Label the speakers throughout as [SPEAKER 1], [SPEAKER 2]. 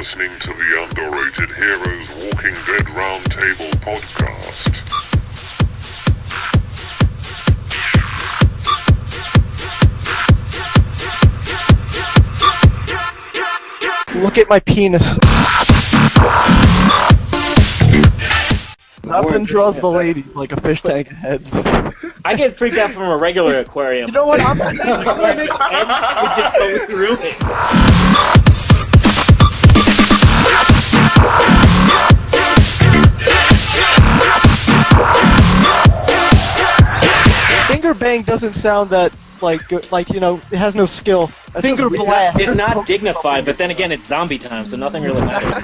[SPEAKER 1] listening to the Underrated Heroes Walking Dead Roundtable podcast.
[SPEAKER 2] Look at my penis. Nothing draws the ladies like a fish tank of heads.
[SPEAKER 3] I get freaked out from a regular aquarium.
[SPEAKER 2] You know what? I'm
[SPEAKER 3] would just go through it.
[SPEAKER 2] Finger bang doesn't sound that like you know, it has no skill. Finger blast.
[SPEAKER 3] It's not dignified, but then again, it's zombie time, so nothing really matters.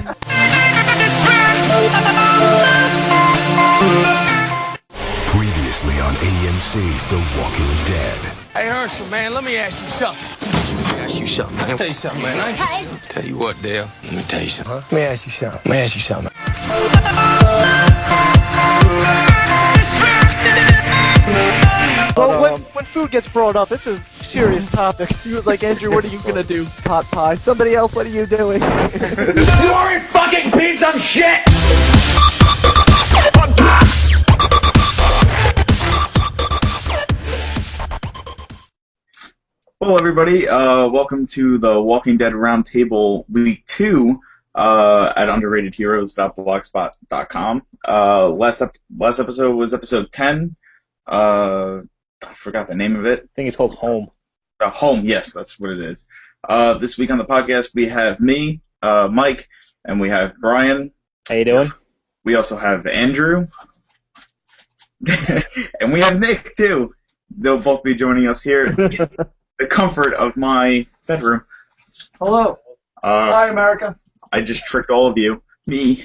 [SPEAKER 4] Previously on AMC's The Walking Dead.
[SPEAKER 5] Hey, Herschel, man, let me ask you something. Let me ask you something, man. Tell you something, man. Tell you what, Dale. Let me tell you something. Let me ask you something. Let me ask you something.
[SPEAKER 2] Well, when food gets brought up, it's a serious topic. He was like, Andrew, what are you gonna do? Pot pie. Somebody else, what are you doing?
[SPEAKER 5] You are a fucking piece of shit!
[SPEAKER 6] Hello, everybody. Welcome to the Walking Dead Roundtable Week 2 at underratedheroes.blogspot.com. Last episode was episode 10. I forgot the name of it.
[SPEAKER 3] I think it's called Home.
[SPEAKER 6] Home, yes, that's what it is. This week on the podcast, we have me, Mike, and we have Brian.
[SPEAKER 3] How you doing?
[SPEAKER 6] We also have Andrew. And we have Nick, too. They'll both be joining us here. The comfort of my bedroom.
[SPEAKER 2] Hello. Hi, America.
[SPEAKER 6] I just tricked all of you. Me.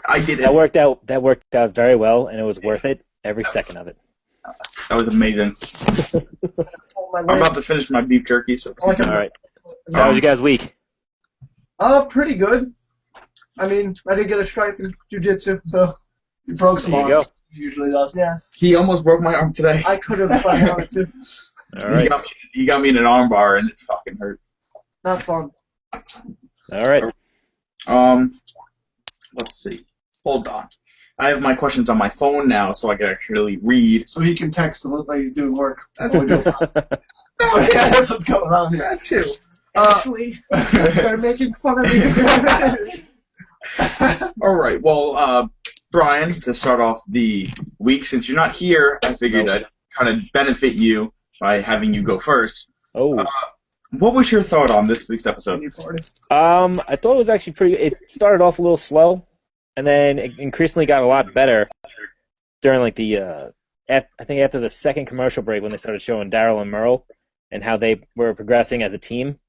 [SPEAKER 6] I did it.
[SPEAKER 3] That worked out very well, and it was worth it. Every second of it.
[SPEAKER 6] That was amazing. I'm about to finish my beef jerky. So
[SPEAKER 3] all right. So how was you guys' week?
[SPEAKER 2] Pretty good. I mean, I did get a stripe in jiu-jitsu, so you broke some arms.
[SPEAKER 3] Go.
[SPEAKER 2] Usually does. Yes.
[SPEAKER 6] He almost broke my arm today.
[SPEAKER 2] I could have fired on it too.
[SPEAKER 3] All right.
[SPEAKER 6] You got me in an arm bar, and it fucking hurt.
[SPEAKER 2] Not fun.
[SPEAKER 3] All right.
[SPEAKER 6] Let's see. Hold on. I have my questions on my phone now, so I can actually read.
[SPEAKER 2] So he can text and look like he's doing work. That's what we're doing. That's what's going on here.
[SPEAKER 6] That too.
[SPEAKER 2] Actually, they're making fun of me.
[SPEAKER 6] All right. Well, Brian, to start off the week, since you're not here, I figured I'd kind of benefit you by having you go first.
[SPEAKER 3] Oh.
[SPEAKER 6] What was your thought on this week's episode?
[SPEAKER 3] I thought it was actually pretty good. It started off a little slow, and then it increasingly got a lot better during, like, I think after the second commercial break when they started showing Daryl and Merle and how they were progressing as a team.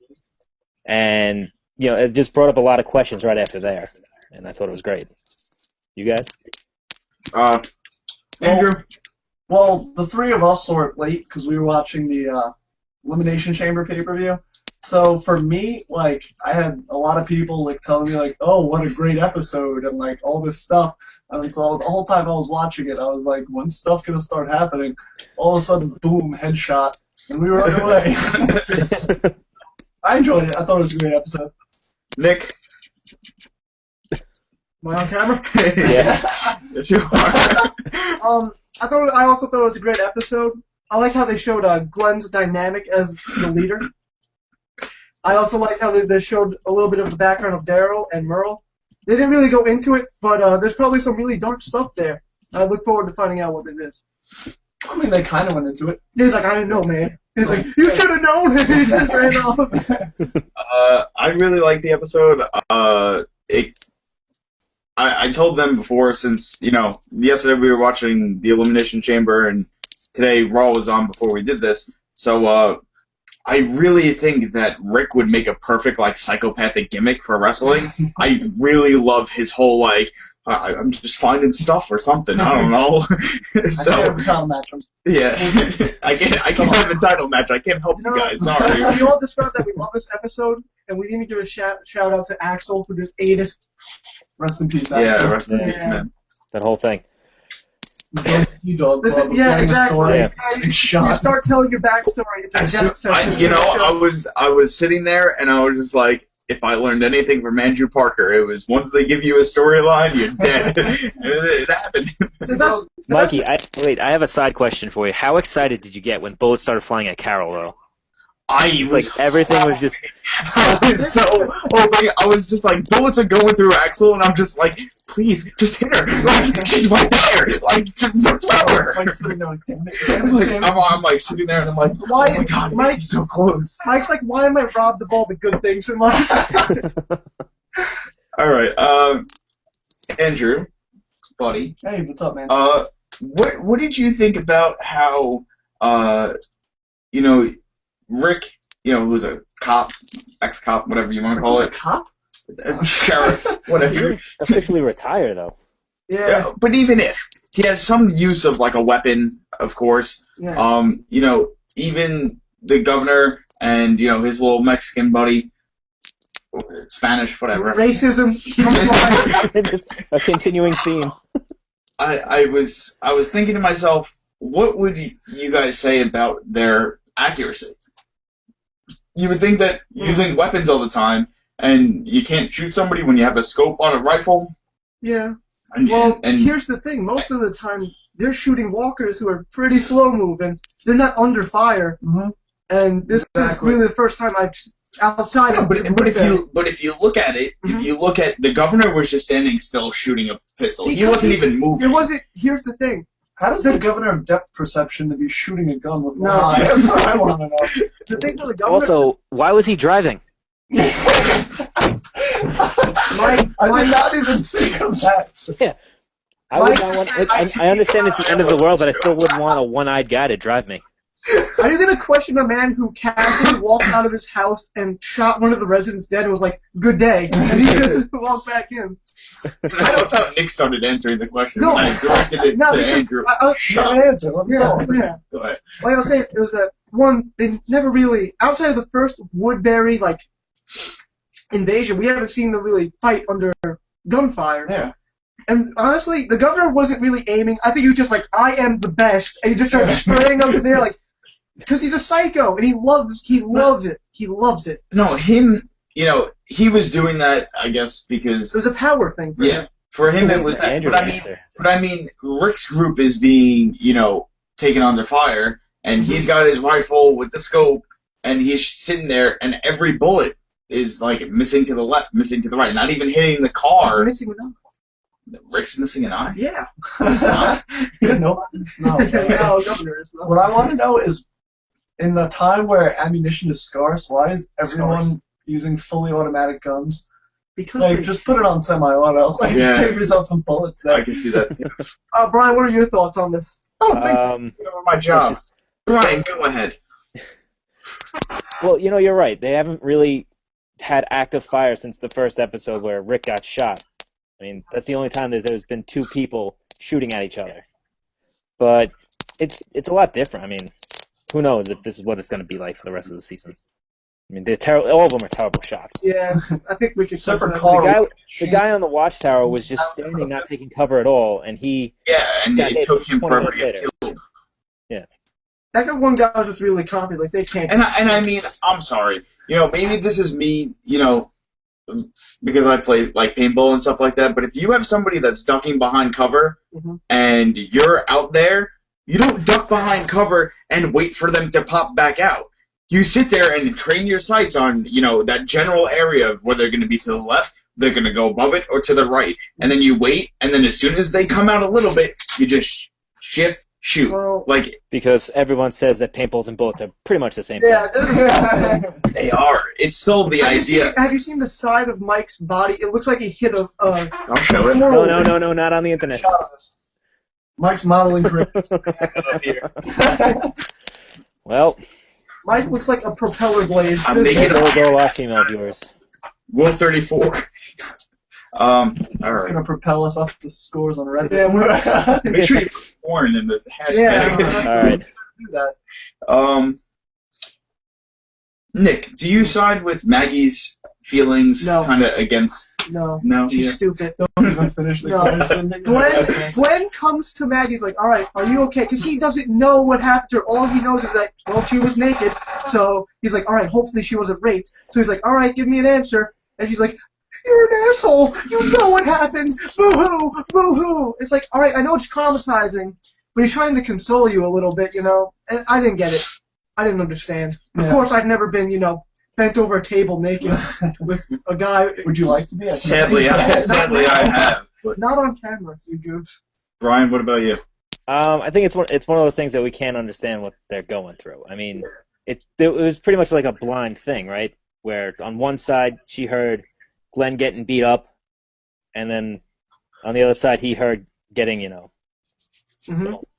[SPEAKER 3] And, you know, it just brought up a lot of questions right after there, and I thought it was great. You guys?
[SPEAKER 6] Andrew?
[SPEAKER 7] Well, the three of us saw it late because we were watching the Elimination Chamber pay-per-view. So for me, like, I had a lot of people like telling me like, "Oh, what a great episode," and like all this stuff. And so the whole time I was watching it, I was like, "When's stuff gonna start happening?" All of a sudden, boom, headshot, and we were on our way. I enjoyed it. I thought it was a great episode.
[SPEAKER 6] Nick?
[SPEAKER 7] Am I on camera?
[SPEAKER 6] Yeah. Yes, you are.
[SPEAKER 2] I also thought it was a great episode. I like how they showed Glenn's dynamic as the leader. I also liked how they showed a little bit of the background of Daryl and Merle. They didn't really go into it, but there's probably some really dark stuff there. I look forward to finding out what it is.
[SPEAKER 7] I mean, they kind of went into it.
[SPEAKER 2] He's like, I didn't know, man. He's like, you should have known. He just ran off.
[SPEAKER 6] I really liked the episode. I told them before, since, you know, yesterday we were watching the Elimination Chamber, and today Raw was on before we did this. So, I really think that Rick would make a perfect, like, psychopathic gimmick for wrestling. I really love his whole, like, I'm just finding stuff or something. I don't know. So,
[SPEAKER 7] I can't have a title match.
[SPEAKER 6] yeah. I can't have a title match. I can't help you guys. Sorry.
[SPEAKER 2] We all described that we love this episode, and we didn't give a shout out to Axel, who just ate it.
[SPEAKER 7] Rest in peace,
[SPEAKER 6] Yeah,
[SPEAKER 7] Axel.
[SPEAKER 6] rest in peace, man.
[SPEAKER 3] That whole thing.
[SPEAKER 7] You dog club.
[SPEAKER 2] Yeah, exactly.
[SPEAKER 7] Story.
[SPEAKER 3] Yeah.
[SPEAKER 2] You start telling your backstory. It's a death sentence.
[SPEAKER 6] I was sitting there and I was just like, if I learned anything from Andrew Parker, it was once they give you a storyline, you're dead. It happened.
[SPEAKER 2] So
[SPEAKER 3] Mikey, I have a side question for you. How excited did you get when bullets started flying at Carol, though?
[SPEAKER 6] It's
[SPEAKER 3] like everything was just...
[SPEAKER 6] I was so hoping. I was just like, bullets are going through Axel, and I'm just like, please, just hit her. Like, she's right there. Like, just throw her.
[SPEAKER 7] Like, sitting there, like, damn it.
[SPEAKER 6] I'm like sitting there, and I'm like,
[SPEAKER 2] Why,
[SPEAKER 6] oh my god,
[SPEAKER 2] Mike,
[SPEAKER 6] he's so close.
[SPEAKER 2] Mike's like, why am I robbed of all the good things in life?
[SPEAKER 6] All right, Andrew, buddy.
[SPEAKER 7] Hey, what's up, man?
[SPEAKER 6] What did you think about how, Rick, who's a cop, ex-cop, whatever you want to call it.
[SPEAKER 7] A cop?
[SPEAKER 6] Sheriff, whatever.
[SPEAKER 3] He officially retired, though.
[SPEAKER 2] Yeah.
[SPEAKER 6] But even if he has some use of like a weapon, of course.
[SPEAKER 2] Yeah.
[SPEAKER 6] Even the governor and his little Mexican buddy, Spanish, whatever.
[SPEAKER 2] Racism.
[SPEAKER 3] Just a continuing theme.
[SPEAKER 6] I was thinking to myself, what would you guys say about their accuracy? You would think that using weapons all the time, and you can't shoot somebody when you have a scope on a rifle.
[SPEAKER 2] Yeah.
[SPEAKER 6] And
[SPEAKER 2] Here's the thing. Most of the time, they're shooting walkers who are pretty slow-moving. They're not under fire.
[SPEAKER 7] Mm-hmm.
[SPEAKER 2] And this is really the first time I've outside of.
[SPEAKER 6] But if you look at it, if you look at the governor was just standing still shooting a pistol. He wasn't even moving.
[SPEAKER 2] It wasn't. Here's the thing.
[SPEAKER 7] How does the governor have depth perception to be shooting a gun with one
[SPEAKER 2] No.
[SPEAKER 7] eye? That's what I want to know.
[SPEAKER 2] The thing for the governor.
[SPEAKER 3] Also, why was he driving?
[SPEAKER 7] I did not even think of that.
[SPEAKER 3] Yeah. I would not want. I understand it's the end of the world, but I still wouldn't want a one-eyed guy to drive me.
[SPEAKER 2] Are you gonna question a man who casually walked out of his house and shot one of the residents dead and was like, "Good day," and he just walked back in?
[SPEAKER 6] I don't know how Nick started answering the question.
[SPEAKER 2] No.
[SPEAKER 6] When I directed it
[SPEAKER 2] No,
[SPEAKER 6] to
[SPEAKER 2] because
[SPEAKER 6] Andrew.
[SPEAKER 7] Shut up. Answer. Let me
[SPEAKER 2] Yeah,
[SPEAKER 7] go.
[SPEAKER 2] yeah.
[SPEAKER 6] Go ahead.
[SPEAKER 2] Like I was saying, it was that one. They never really, outside of the first Woodbury invasion, we haven't seen them really fight under gunfire.
[SPEAKER 7] Yeah.
[SPEAKER 2] And honestly, the governor wasn't really aiming. I think he was just like, "I am the best," and he just started spraying up in there because he's a psycho and he loves it. He loves it.
[SPEAKER 6] No, him. He was doing that, I guess, because
[SPEAKER 2] It was a power thing for him.
[SPEAKER 6] for him it was that.
[SPEAKER 3] Andrew
[SPEAKER 6] But I mean, Rick's group is being, taken under fire, and he's got his rifle with the scope, and he's sitting there, and every bullet is like missing to the left, missing to the right, not even hitting the car.
[SPEAKER 2] He's missing an
[SPEAKER 6] Rick's missing an eye.
[SPEAKER 2] eye. Yeah.
[SPEAKER 7] No, it's not.
[SPEAKER 2] No, governor is not.
[SPEAKER 7] What I want to know is, in the time where ammunition is scarce, why is everyone using fully automatic guns?
[SPEAKER 2] Because
[SPEAKER 7] Just put it on semi-auto. Save yourself some bullets there.
[SPEAKER 6] I can see that. Too.
[SPEAKER 2] Brian, what are your thoughts on this?
[SPEAKER 6] Oh, thank you for my job. Brian, go ahead.
[SPEAKER 3] Well, you're right. They haven't really had active fire since the first episode where Rick got shot. I mean, that's the only time that there's been two people shooting at each other. But it's a lot different. I mean, who knows if this is what it's going to be like for the rest of the season. I mean, all of them are terrible shots.
[SPEAKER 2] Yeah, I think we could.
[SPEAKER 7] Except for
[SPEAKER 2] that.
[SPEAKER 7] Carl.
[SPEAKER 3] The guy on the watchtower was just standing, not taking cover at all, and he...
[SPEAKER 6] Yeah, and
[SPEAKER 3] got
[SPEAKER 6] it
[SPEAKER 3] hit
[SPEAKER 6] took him
[SPEAKER 3] 20
[SPEAKER 6] forever to
[SPEAKER 3] minutes
[SPEAKER 6] get
[SPEAKER 3] later.
[SPEAKER 6] killed.
[SPEAKER 3] Yeah.
[SPEAKER 2] That one guy was just really confident. Like, they can't.
[SPEAKER 6] And I mean, I'm sorry. Maybe this is me, because I play like paintball and stuff like that. But if you have somebody that's ducking behind cover and you're out there, you don't duck behind cover and wait for them to pop back out. You sit there and train your sights on, that general area of where they're going to be to the left, they're going to go above it, or to the right. And then you wait, and then as soon as they come out a little bit, you just shift, shoot.
[SPEAKER 2] Well,
[SPEAKER 3] because everyone says that paintballs and bullets are pretty much the same thing.
[SPEAKER 2] Yeah.
[SPEAKER 6] They are. It's still the idea.
[SPEAKER 2] Have you seen the side of Mike's body? It looks like he hit a.
[SPEAKER 6] I'll show it.
[SPEAKER 3] No, not on the internet.
[SPEAKER 7] Shot on this. Mike's modeling career.
[SPEAKER 3] Well,
[SPEAKER 2] Mike looks like a propeller blade.
[SPEAKER 6] I'm making
[SPEAKER 3] there go our female viewers.
[SPEAKER 6] Will 34. All
[SPEAKER 7] It's
[SPEAKER 6] right.
[SPEAKER 7] going to propel us up the scores on Reddit.
[SPEAKER 2] Yeah,
[SPEAKER 6] Make sure you put porn in the hashtag.
[SPEAKER 2] Yeah.
[SPEAKER 3] All right.
[SPEAKER 2] do that.
[SPEAKER 6] Nick, do you side with Maggie's feelings
[SPEAKER 2] No.
[SPEAKER 6] kind of against...
[SPEAKER 2] No.
[SPEAKER 6] No?
[SPEAKER 2] She's
[SPEAKER 6] Yeah.
[SPEAKER 2] stupid.
[SPEAKER 7] Don't even finish the
[SPEAKER 2] No.
[SPEAKER 7] question.
[SPEAKER 2] Glenn comes to Maggie. He's like, "All right, are you okay?" Because he doesn't know what happened to her. All he knows is that, well, she was naked. So he's like, "All right, hopefully she wasn't raped." So he's like, "All right, give me an answer." And she's like, "You're an asshole. You know what happened. Boo-hoo, boo-hoo." It's like, all right, I know it's traumatizing, but he's trying to console you a little bit, And I didn't get it. I didn't understand. Of course, I've never been, bent over a table naked with a guy.
[SPEAKER 7] Would you like to be?
[SPEAKER 6] Sadly, I have. But
[SPEAKER 2] Not on camera, you goofs.
[SPEAKER 6] Brian, what about you?
[SPEAKER 3] I think it's one of those things that we can't understand what they're going through. I mean, it was pretty much like a blind thing, right? Where on one side she heard Glenn getting beat up, and then on the other side he heard getting,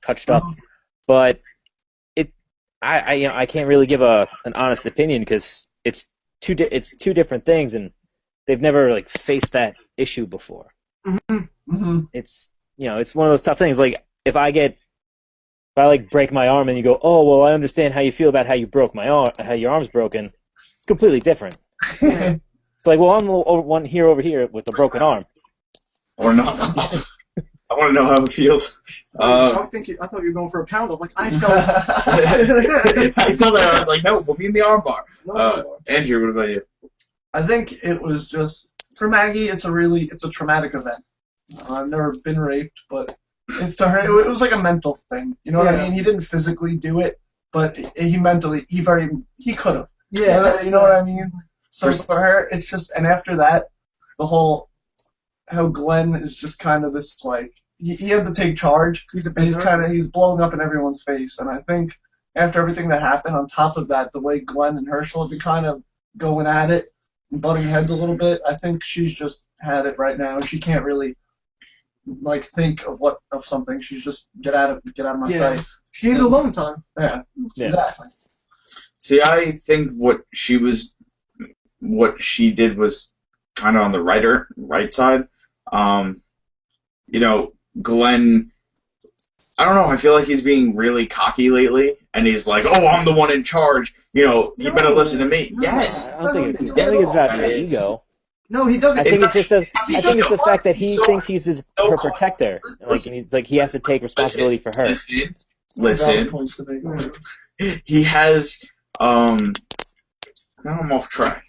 [SPEAKER 3] touched up. But I can't really give an honest opinion because it's two different things, and they've never faced that issue before. It's it's one of those tough things. Like if I break my arm and you go, "Oh well, I understand how you feel about how you broke my arm, how your arm's broken." It's completely different. It's like, well, I'm over here with a broken arm.
[SPEAKER 6] Or not? I want to know how it feels.
[SPEAKER 2] I thought you were going for a pound. I'm like, I felt.
[SPEAKER 6] I saw that. I was like, no, put me in the armbar. Andrew, what about you?
[SPEAKER 7] I think it was just for Maggie. It's a traumatic event. I've never been raped, but to her, it was like a mental thing. You know what I mean? He didn't physically do it, but he mentally, he could have.
[SPEAKER 2] Yeah,
[SPEAKER 7] you know what I mean? So for her, it's just, and after that, the whole, how Glenn is just kind of this, he had to take charge. He's blowing up in everyone's face. And I think after everything that happened, on top of that, the way Glenn and Herschel have been kind of going at it and butting heads a little bit, I think she's just had it right now. She can't really, think of something. She's just, get out of my sight.
[SPEAKER 2] She needs alone time.
[SPEAKER 7] Yeah, exactly.
[SPEAKER 6] See, I think what she did was kind of on the right side. Glenn, I don't know, I feel like he's being really cocky lately, and he's like, "Oh, I'm the one in charge. You better listen to me." Yes.
[SPEAKER 3] I don't think it's about the ego.
[SPEAKER 2] No, he doesn't.
[SPEAKER 3] I think it's the fact that he thinks he's her protector, and he has to take responsibility for her.
[SPEAKER 6] Listen. He has. Now I'm off track.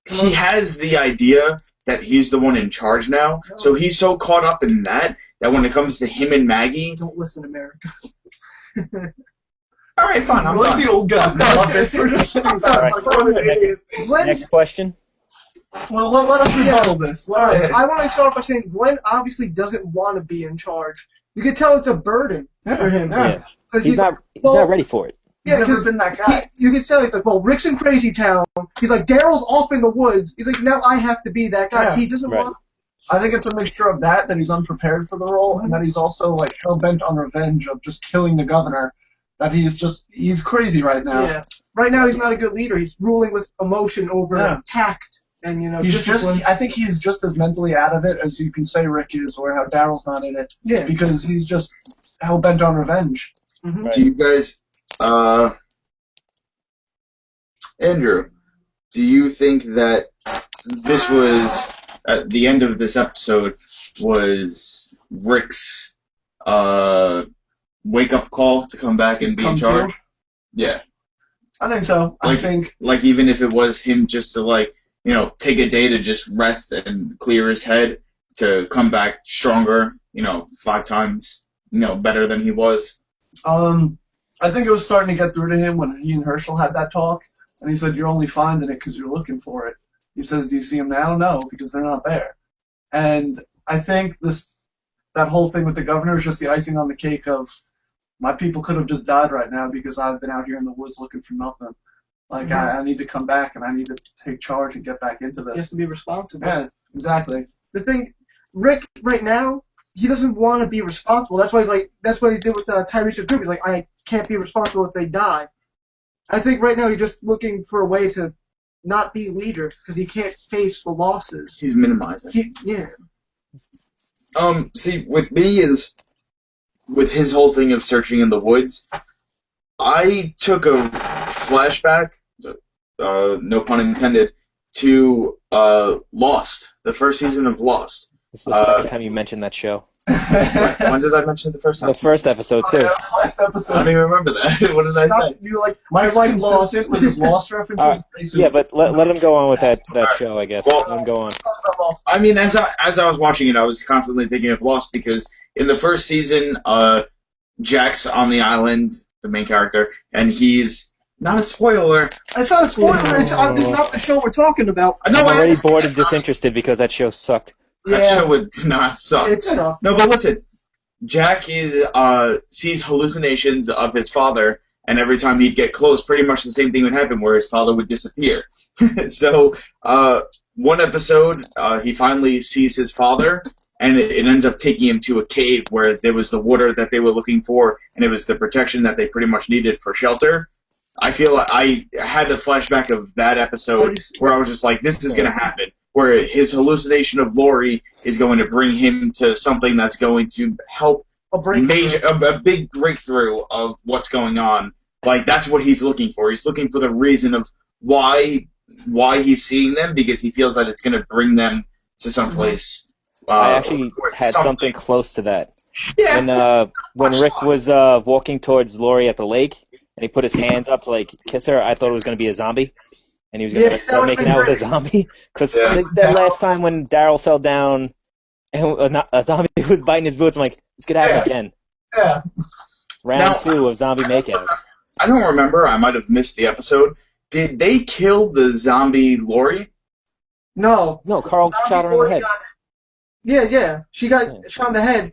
[SPEAKER 6] He has the idea that he's the one in charge now, so he's so caught up in that when it comes to him and Maggie...
[SPEAKER 2] Don't listen, America.
[SPEAKER 6] All right, fine. I'm
[SPEAKER 7] like the old guys.
[SPEAKER 3] Next question.
[SPEAKER 7] Well, let us rebuttal this.
[SPEAKER 2] I want to start off by saying Glenn obviously doesn't want to be in charge. You can tell it's a burden for him.
[SPEAKER 3] Yeah. He's not ready for it.
[SPEAKER 2] Yeah,
[SPEAKER 7] never been that guy.
[SPEAKER 2] You can tell he's like, well, Rick's in Crazy Town. He's like, Daryl's off in the woods. He's like, now I have to be that guy.
[SPEAKER 7] Yeah.
[SPEAKER 2] He doesn't want.
[SPEAKER 7] I think it's a mixture of that he's unprepared for the role, and that he's also hell bent on revenge of just killing the governor. That he's crazy right now.
[SPEAKER 2] Yeah. Right now he's not a good leader. He's ruling with emotion over tact and discipline.
[SPEAKER 7] I think he's just as mentally out of it as you can say Rick is, or how Daryl's not in it.
[SPEAKER 2] Yeah.
[SPEAKER 7] Because he's just hell bent on revenge.
[SPEAKER 2] Mm-hmm.
[SPEAKER 6] Right. Do you guys, Andrew, do you think that this was at the end of this episode was Rick's wake-up call to come back and be in charge? Yeah.
[SPEAKER 7] I think so. I think
[SPEAKER 6] even if it was him just to take a day to just rest and clear his head to come back stronger, 5 times, better than he was.
[SPEAKER 7] I think it was starting to get through to him when he and Herschel had that talk, and he said, "You're only finding it because you're looking for it." He says, "Do you see them now?" "No, because they're not there." And I think that whole thing with the governor is just the icing on the cake of, my people could have just died right now because I've been out here in the woods looking for nothing. I need to come back and I need to take charge and get back into this.
[SPEAKER 2] He has to be responsible.
[SPEAKER 7] Yeah, exactly.
[SPEAKER 2] The thing, Rick, right now, he doesn't want to be responsible. That's why that's what he did with Tyrese's group. He's like, I can't be responsible if they die. I think right now he's just looking for a way to not be leader because he can't face the losses.
[SPEAKER 6] He's minimizing. See, with me with his whole thing of searching in the woods, I took a flashback, no pun intended, to Lost, the first season of Lost.
[SPEAKER 3] This is the second time you mentioned that show.
[SPEAKER 6] When did I mention the first time?
[SPEAKER 3] The first episode, too.
[SPEAKER 7] Last
[SPEAKER 6] I
[SPEAKER 7] episode.
[SPEAKER 6] don't even remember that. What did I say?
[SPEAKER 2] You like
[SPEAKER 7] Mike's
[SPEAKER 2] like
[SPEAKER 7] consistent with his Lost references.
[SPEAKER 3] Yeah, but let him go on with that show, I guess.
[SPEAKER 6] Well,
[SPEAKER 3] Let him go on.
[SPEAKER 6] I mean, as I was watching it, I was constantly thinking of Lost because in the first season, Jack's on the island, the main character, and he's not a spoiler.
[SPEAKER 2] It's not a spoiler. It's not the show we're talking about.
[SPEAKER 6] No,
[SPEAKER 3] I'm
[SPEAKER 6] I
[SPEAKER 3] already
[SPEAKER 6] understand.
[SPEAKER 3] bored and disinterested because that show sucked.
[SPEAKER 6] That show would not suck.
[SPEAKER 2] It sucked.
[SPEAKER 6] No, but listen, Jack sees hallucinations of his father, and every time he'd get close, pretty much the same thing would happen, where his father would disappear. So, one episode, he finally sees his father, and it ends up taking him to a cave where there was the water that they were looking for, and it was the protection that they pretty much needed for shelter. I feel like I had the flashback of that episode where I was just like, this is going to happen. Where his hallucination of Lori is going to bring him to something that's going to help a big breakthrough of what's going on. Like, that's what he's looking for. He's looking for the reason of why he's seeing them, because he feels that it's going to bring them to some place.
[SPEAKER 3] I actually had something close to that.
[SPEAKER 6] Yeah.
[SPEAKER 3] When Rick was walking towards Lori at the lake, and he put his hands up to, like, kiss her, I thought it was going to be a zombie. And he was going to start making out with a zombie. Because that last time when Daryl fell down and a zombie was biting his boots, I'm like, this could happen again.
[SPEAKER 7] Yeah.
[SPEAKER 3] Round 2 of zombie makeouts.
[SPEAKER 6] I don't remember. I might have missed the episode. Did they kill the zombie Lori?
[SPEAKER 2] No.
[SPEAKER 3] No, Carl shot her in the head.
[SPEAKER 2] Yeah. She got shot in the head,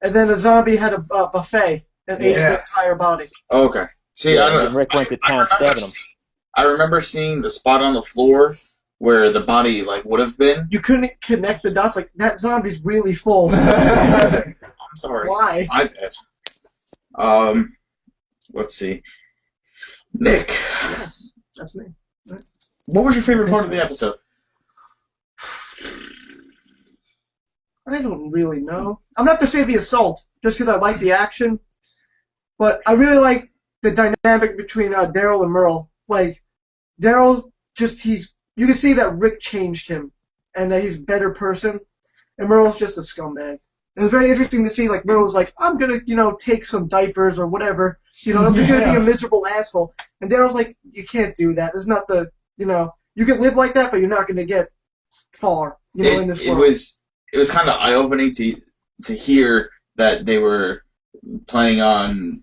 [SPEAKER 2] and then a zombie had a buffet and ate the entire body.
[SPEAKER 6] Okay. See, I don't know.
[SPEAKER 3] And Rick went to town stabbing him.
[SPEAKER 6] I remember seeing the spot on the floor where the body would have been.
[SPEAKER 2] You couldn't connect the dots. Like, that zombie's really full.
[SPEAKER 6] I'm sorry.
[SPEAKER 2] Why?
[SPEAKER 6] My bad. Let's see. Nick.
[SPEAKER 2] Yes, that's me.
[SPEAKER 6] What was your favorite part of the episode?
[SPEAKER 2] I don't really know. I'm not to say the assault, just because I like the action, but I really like the dynamic between Daryl and Merle. Like, Daryl you can see that Rick changed him, and that he's a better person, and Merle's just a scumbag. And it was very interesting to see, like, Merle's like, I'm gonna, take some diapers or whatever, I'm gonna be a miserable asshole. And Daryl's like, you can't do that. This is not the, you can live like that, but you're not gonna get far, in this world.
[SPEAKER 6] It was kind of eye-opening to hear that they were planning on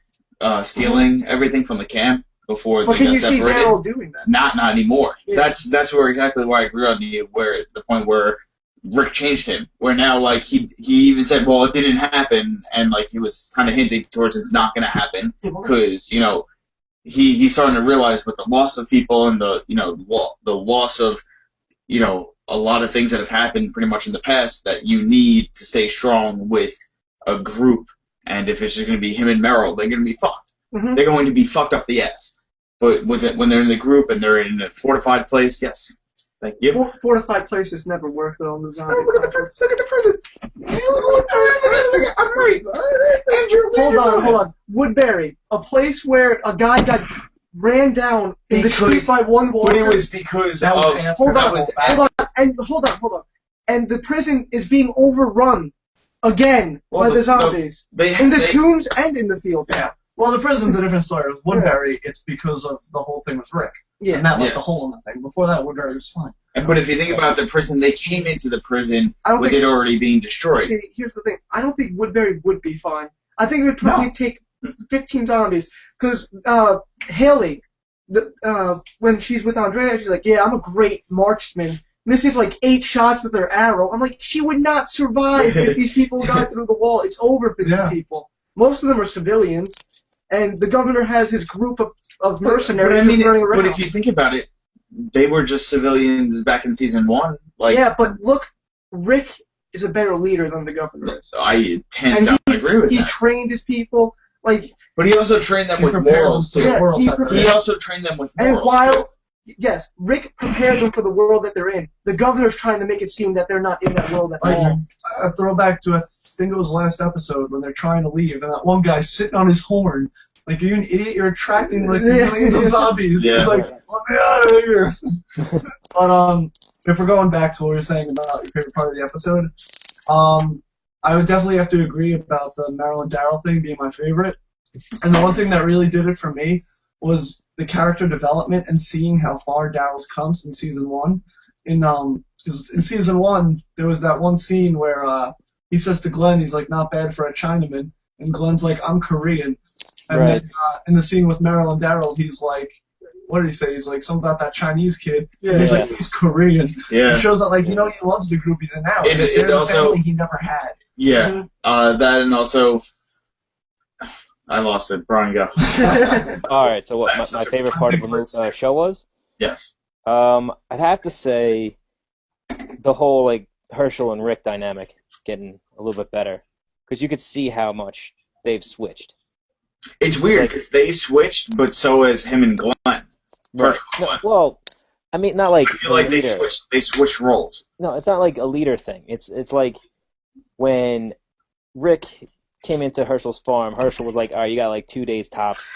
[SPEAKER 6] stealing everything from the camp before they got separated.
[SPEAKER 2] But can you see Daryl doing that?
[SPEAKER 6] Not anymore.
[SPEAKER 2] Yeah.
[SPEAKER 6] That's exactly where I agree on you. Where the point where Rick changed him, where now he even said, well, it didn't happen, and he was kind of hinting towards it's not going to happen because he's starting to realize with the loss of people and the loss of a lot of things that have happened pretty much in the past, that you need to stay strong with a group. And if it's just going to be him and Merrill, they're going to be fucked.
[SPEAKER 2] Mm-hmm.
[SPEAKER 6] They're going to be fucked up the ass. But when they're in the group and they're in a fortified place, yes. Thank you.
[SPEAKER 2] Fortified places never work, though, on the zombie.
[SPEAKER 6] Look at the prison. I'm right.
[SPEAKER 2] Hold on. Woodbury, a place where a guy got ran down in the street by one walker.
[SPEAKER 6] But it was because
[SPEAKER 7] that was
[SPEAKER 2] Hold on. And the prison is being overrun again by the zombies. In the tombs and in the field.
[SPEAKER 7] Yeah. Well, the prison's a different story. With Woodbury, it's because of the whole thing with Rick.
[SPEAKER 2] Yeah.
[SPEAKER 7] And that left the hole in the thing. Before that, Woodbury was fine.
[SPEAKER 6] But if you think about the prison, they came into the prison with it already being destroyed.
[SPEAKER 2] See, here's the thing. I don't think Woodbury would be fine. I think it would probably take 15 zombies. Because Haley, when she's with Andrea, she's like, yeah, I'm a great marksman. Misses 8 shots with her arrow. I'm like, she would not survive if these people got through the wall. It's over for these people. Most of them are civilians, and the governor has his group of mercenaries running around.
[SPEAKER 6] But if you think about it, they were just civilians back in season 1.
[SPEAKER 2] Yeah, but look, Rick is a better leader than the governor is.
[SPEAKER 6] I tend to agree with that.
[SPEAKER 2] He trained his people.
[SPEAKER 6] But he also trained them with morals, too.
[SPEAKER 2] Yeah,
[SPEAKER 6] he also trained them with morals,
[SPEAKER 2] and while, yes, Rick prepared them for the world that they're in. The governor's trying to make it seem that they're not in that world at all.
[SPEAKER 7] A throwback to, I think it was last episode, when they're trying to leave, and that one guy's sitting on his horn. Like, are you an idiot? You're attracting, millions of zombies.
[SPEAKER 6] Yeah.
[SPEAKER 7] He's like, let me out of here. But, if we're going back to what we were saying about your favorite part of the episode, I would definitely have to agree about the Meryl and Daryl thing being my favorite. And the one thing that really did it for me was the character development and seeing how far Daryl's comes in season 1. Because in season 1, there was that one scene where he says to Glenn, he's like, not bad for a Chinaman. And Glenn's like, I'm Korean. And then in the scene with Meryl and Daryl, he's like, what did he say? He's like, something about that Chinese kid. Yeah, he's like, he's Korean. Yeah. It shows that, like, he loves the group he's in now. It also, family he never had. Yeah.
[SPEAKER 6] That and also, I lost it. Brian, go.
[SPEAKER 3] All right, so what my favorite part of the show was?
[SPEAKER 6] Yes.
[SPEAKER 3] I'd have to say the whole, like, Herschel and Rick dynamic getting a little bit better. Because you could see how much they've switched.
[SPEAKER 6] It's weird because they switched, but so has him and Glenn.
[SPEAKER 3] Right. No, well, I mean, not like
[SPEAKER 6] I feel like they switched roles.
[SPEAKER 3] No, it's not like a leader thing. It's like when Rick came into Herschel's farm, Herschel was like, all right, you got like 2 days tops.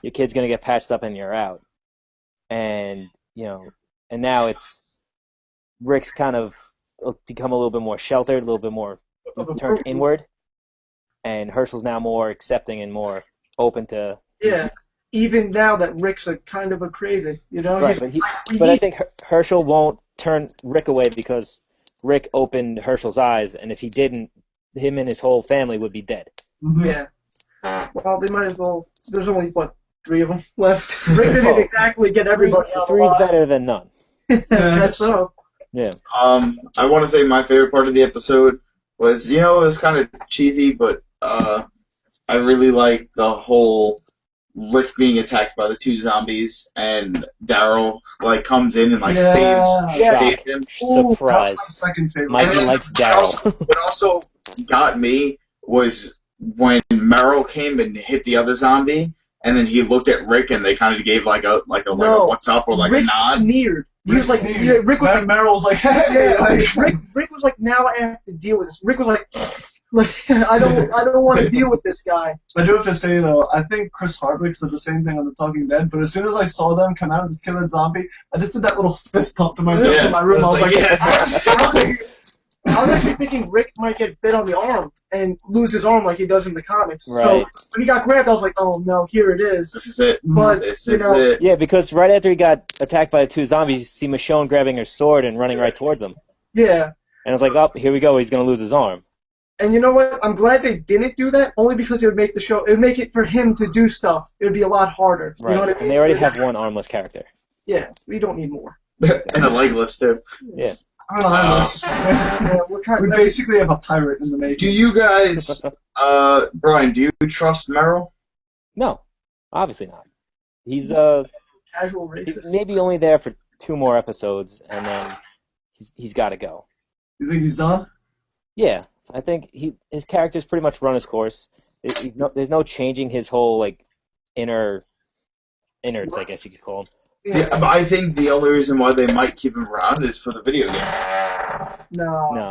[SPEAKER 3] Your kid's going to get patched up and you're out. And, and now it's Rick's kind of become a little bit more sheltered, a little bit more turned inward. And Herschel's now more accepting and more open to...
[SPEAKER 2] Yeah, even now that Rick's a kind of a crazy,
[SPEAKER 3] Right, but I think Herschel won't turn Rick away because Rick opened Herschel's eyes, and if he didn't, him and his whole family would be dead.
[SPEAKER 2] Mm-hmm. Yeah. Well, they might as well... There's only, 3 of them left? Rick didn't exactly get everybody out
[SPEAKER 3] alive. 3's better than none.
[SPEAKER 2] That's so.
[SPEAKER 3] Yeah.
[SPEAKER 6] I want to say my favorite part of the episode was, it was kind of cheesy, but I really liked the whole Rick being attacked by the 2 zombies, and Daryl comes in and saves him.
[SPEAKER 3] Surprise!
[SPEAKER 7] That's my second favorite.
[SPEAKER 3] Mikey likes Daryl.
[SPEAKER 6] What also got me was when Meryl came and hit the other zombie, and then he looked at Rick, and they kind of gave like a what's up or
[SPEAKER 2] Rick
[SPEAKER 6] a nod.
[SPEAKER 2] Sneered. He was like, Rick was like,
[SPEAKER 7] Meryl was like, hey,
[SPEAKER 2] Rick was like, now I have to deal with this. Rick was like, I don't want to deal with this guy.
[SPEAKER 7] I do have to say though, I think Chris Hardwick said the same thing on The Talking Dead. But as soon as I saw them come out and just kill that zombie, I just did that little fist pump to myself in my room. I was like,
[SPEAKER 2] yeah. I was actually thinking Rick might get bit on the arm and lose his arm like he does in the comics.
[SPEAKER 3] Right.
[SPEAKER 2] So when he got grabbed, I was like, oh no, here it is.
[SPEAKER 6] This is it.
[SPEAKER 2] But
[SPEAKER 6] this is it.
[SPEAKER 3] Yeah, because right after he got attacked by the 2 zombies, you see Michonne grabbing her sword and running right towards him.
[SPEAKER 2] Yeah.
[SPEAKER 3] And I was like, oh, here we go. He's going to lose his arm.
[SPEAKER 2] And you know what? I'm glad they didn't do that, only because it would make it would make it for him to do stuff. It would be a lot harder.
[SPEAKER 3] Right.
[SPEAKER 2] You know what I mean?
[SPEAKER 3] And they already have one armless character.
[SPEAKER 2] Yeah, we don't need more.
[SPEAKER 6] And a legless too.
[SPEAKER 3] Yeah.
[SPEAKER 7] We basically have a pirate in the making.
[SPEAKER 6] Do you guys, Brian, do you trust Meryl?
[SPEAKER 3] No, obviously not. He's
[SPEAKER 2] casual racist.
[SPEAKER 3] He's maybe only there for 2 more episodes, and then he's got to go.
[SPEAKER 7] You think he's done?
[SPEAKER 3] Yeah, I think his character's pretty much run his course. There's no changing his whole innards, I guess you could call him.
[SPEAKER 6] Yeah, but I think the only reason why they might keep him around is for the video game.
[SPEAKER 2] No.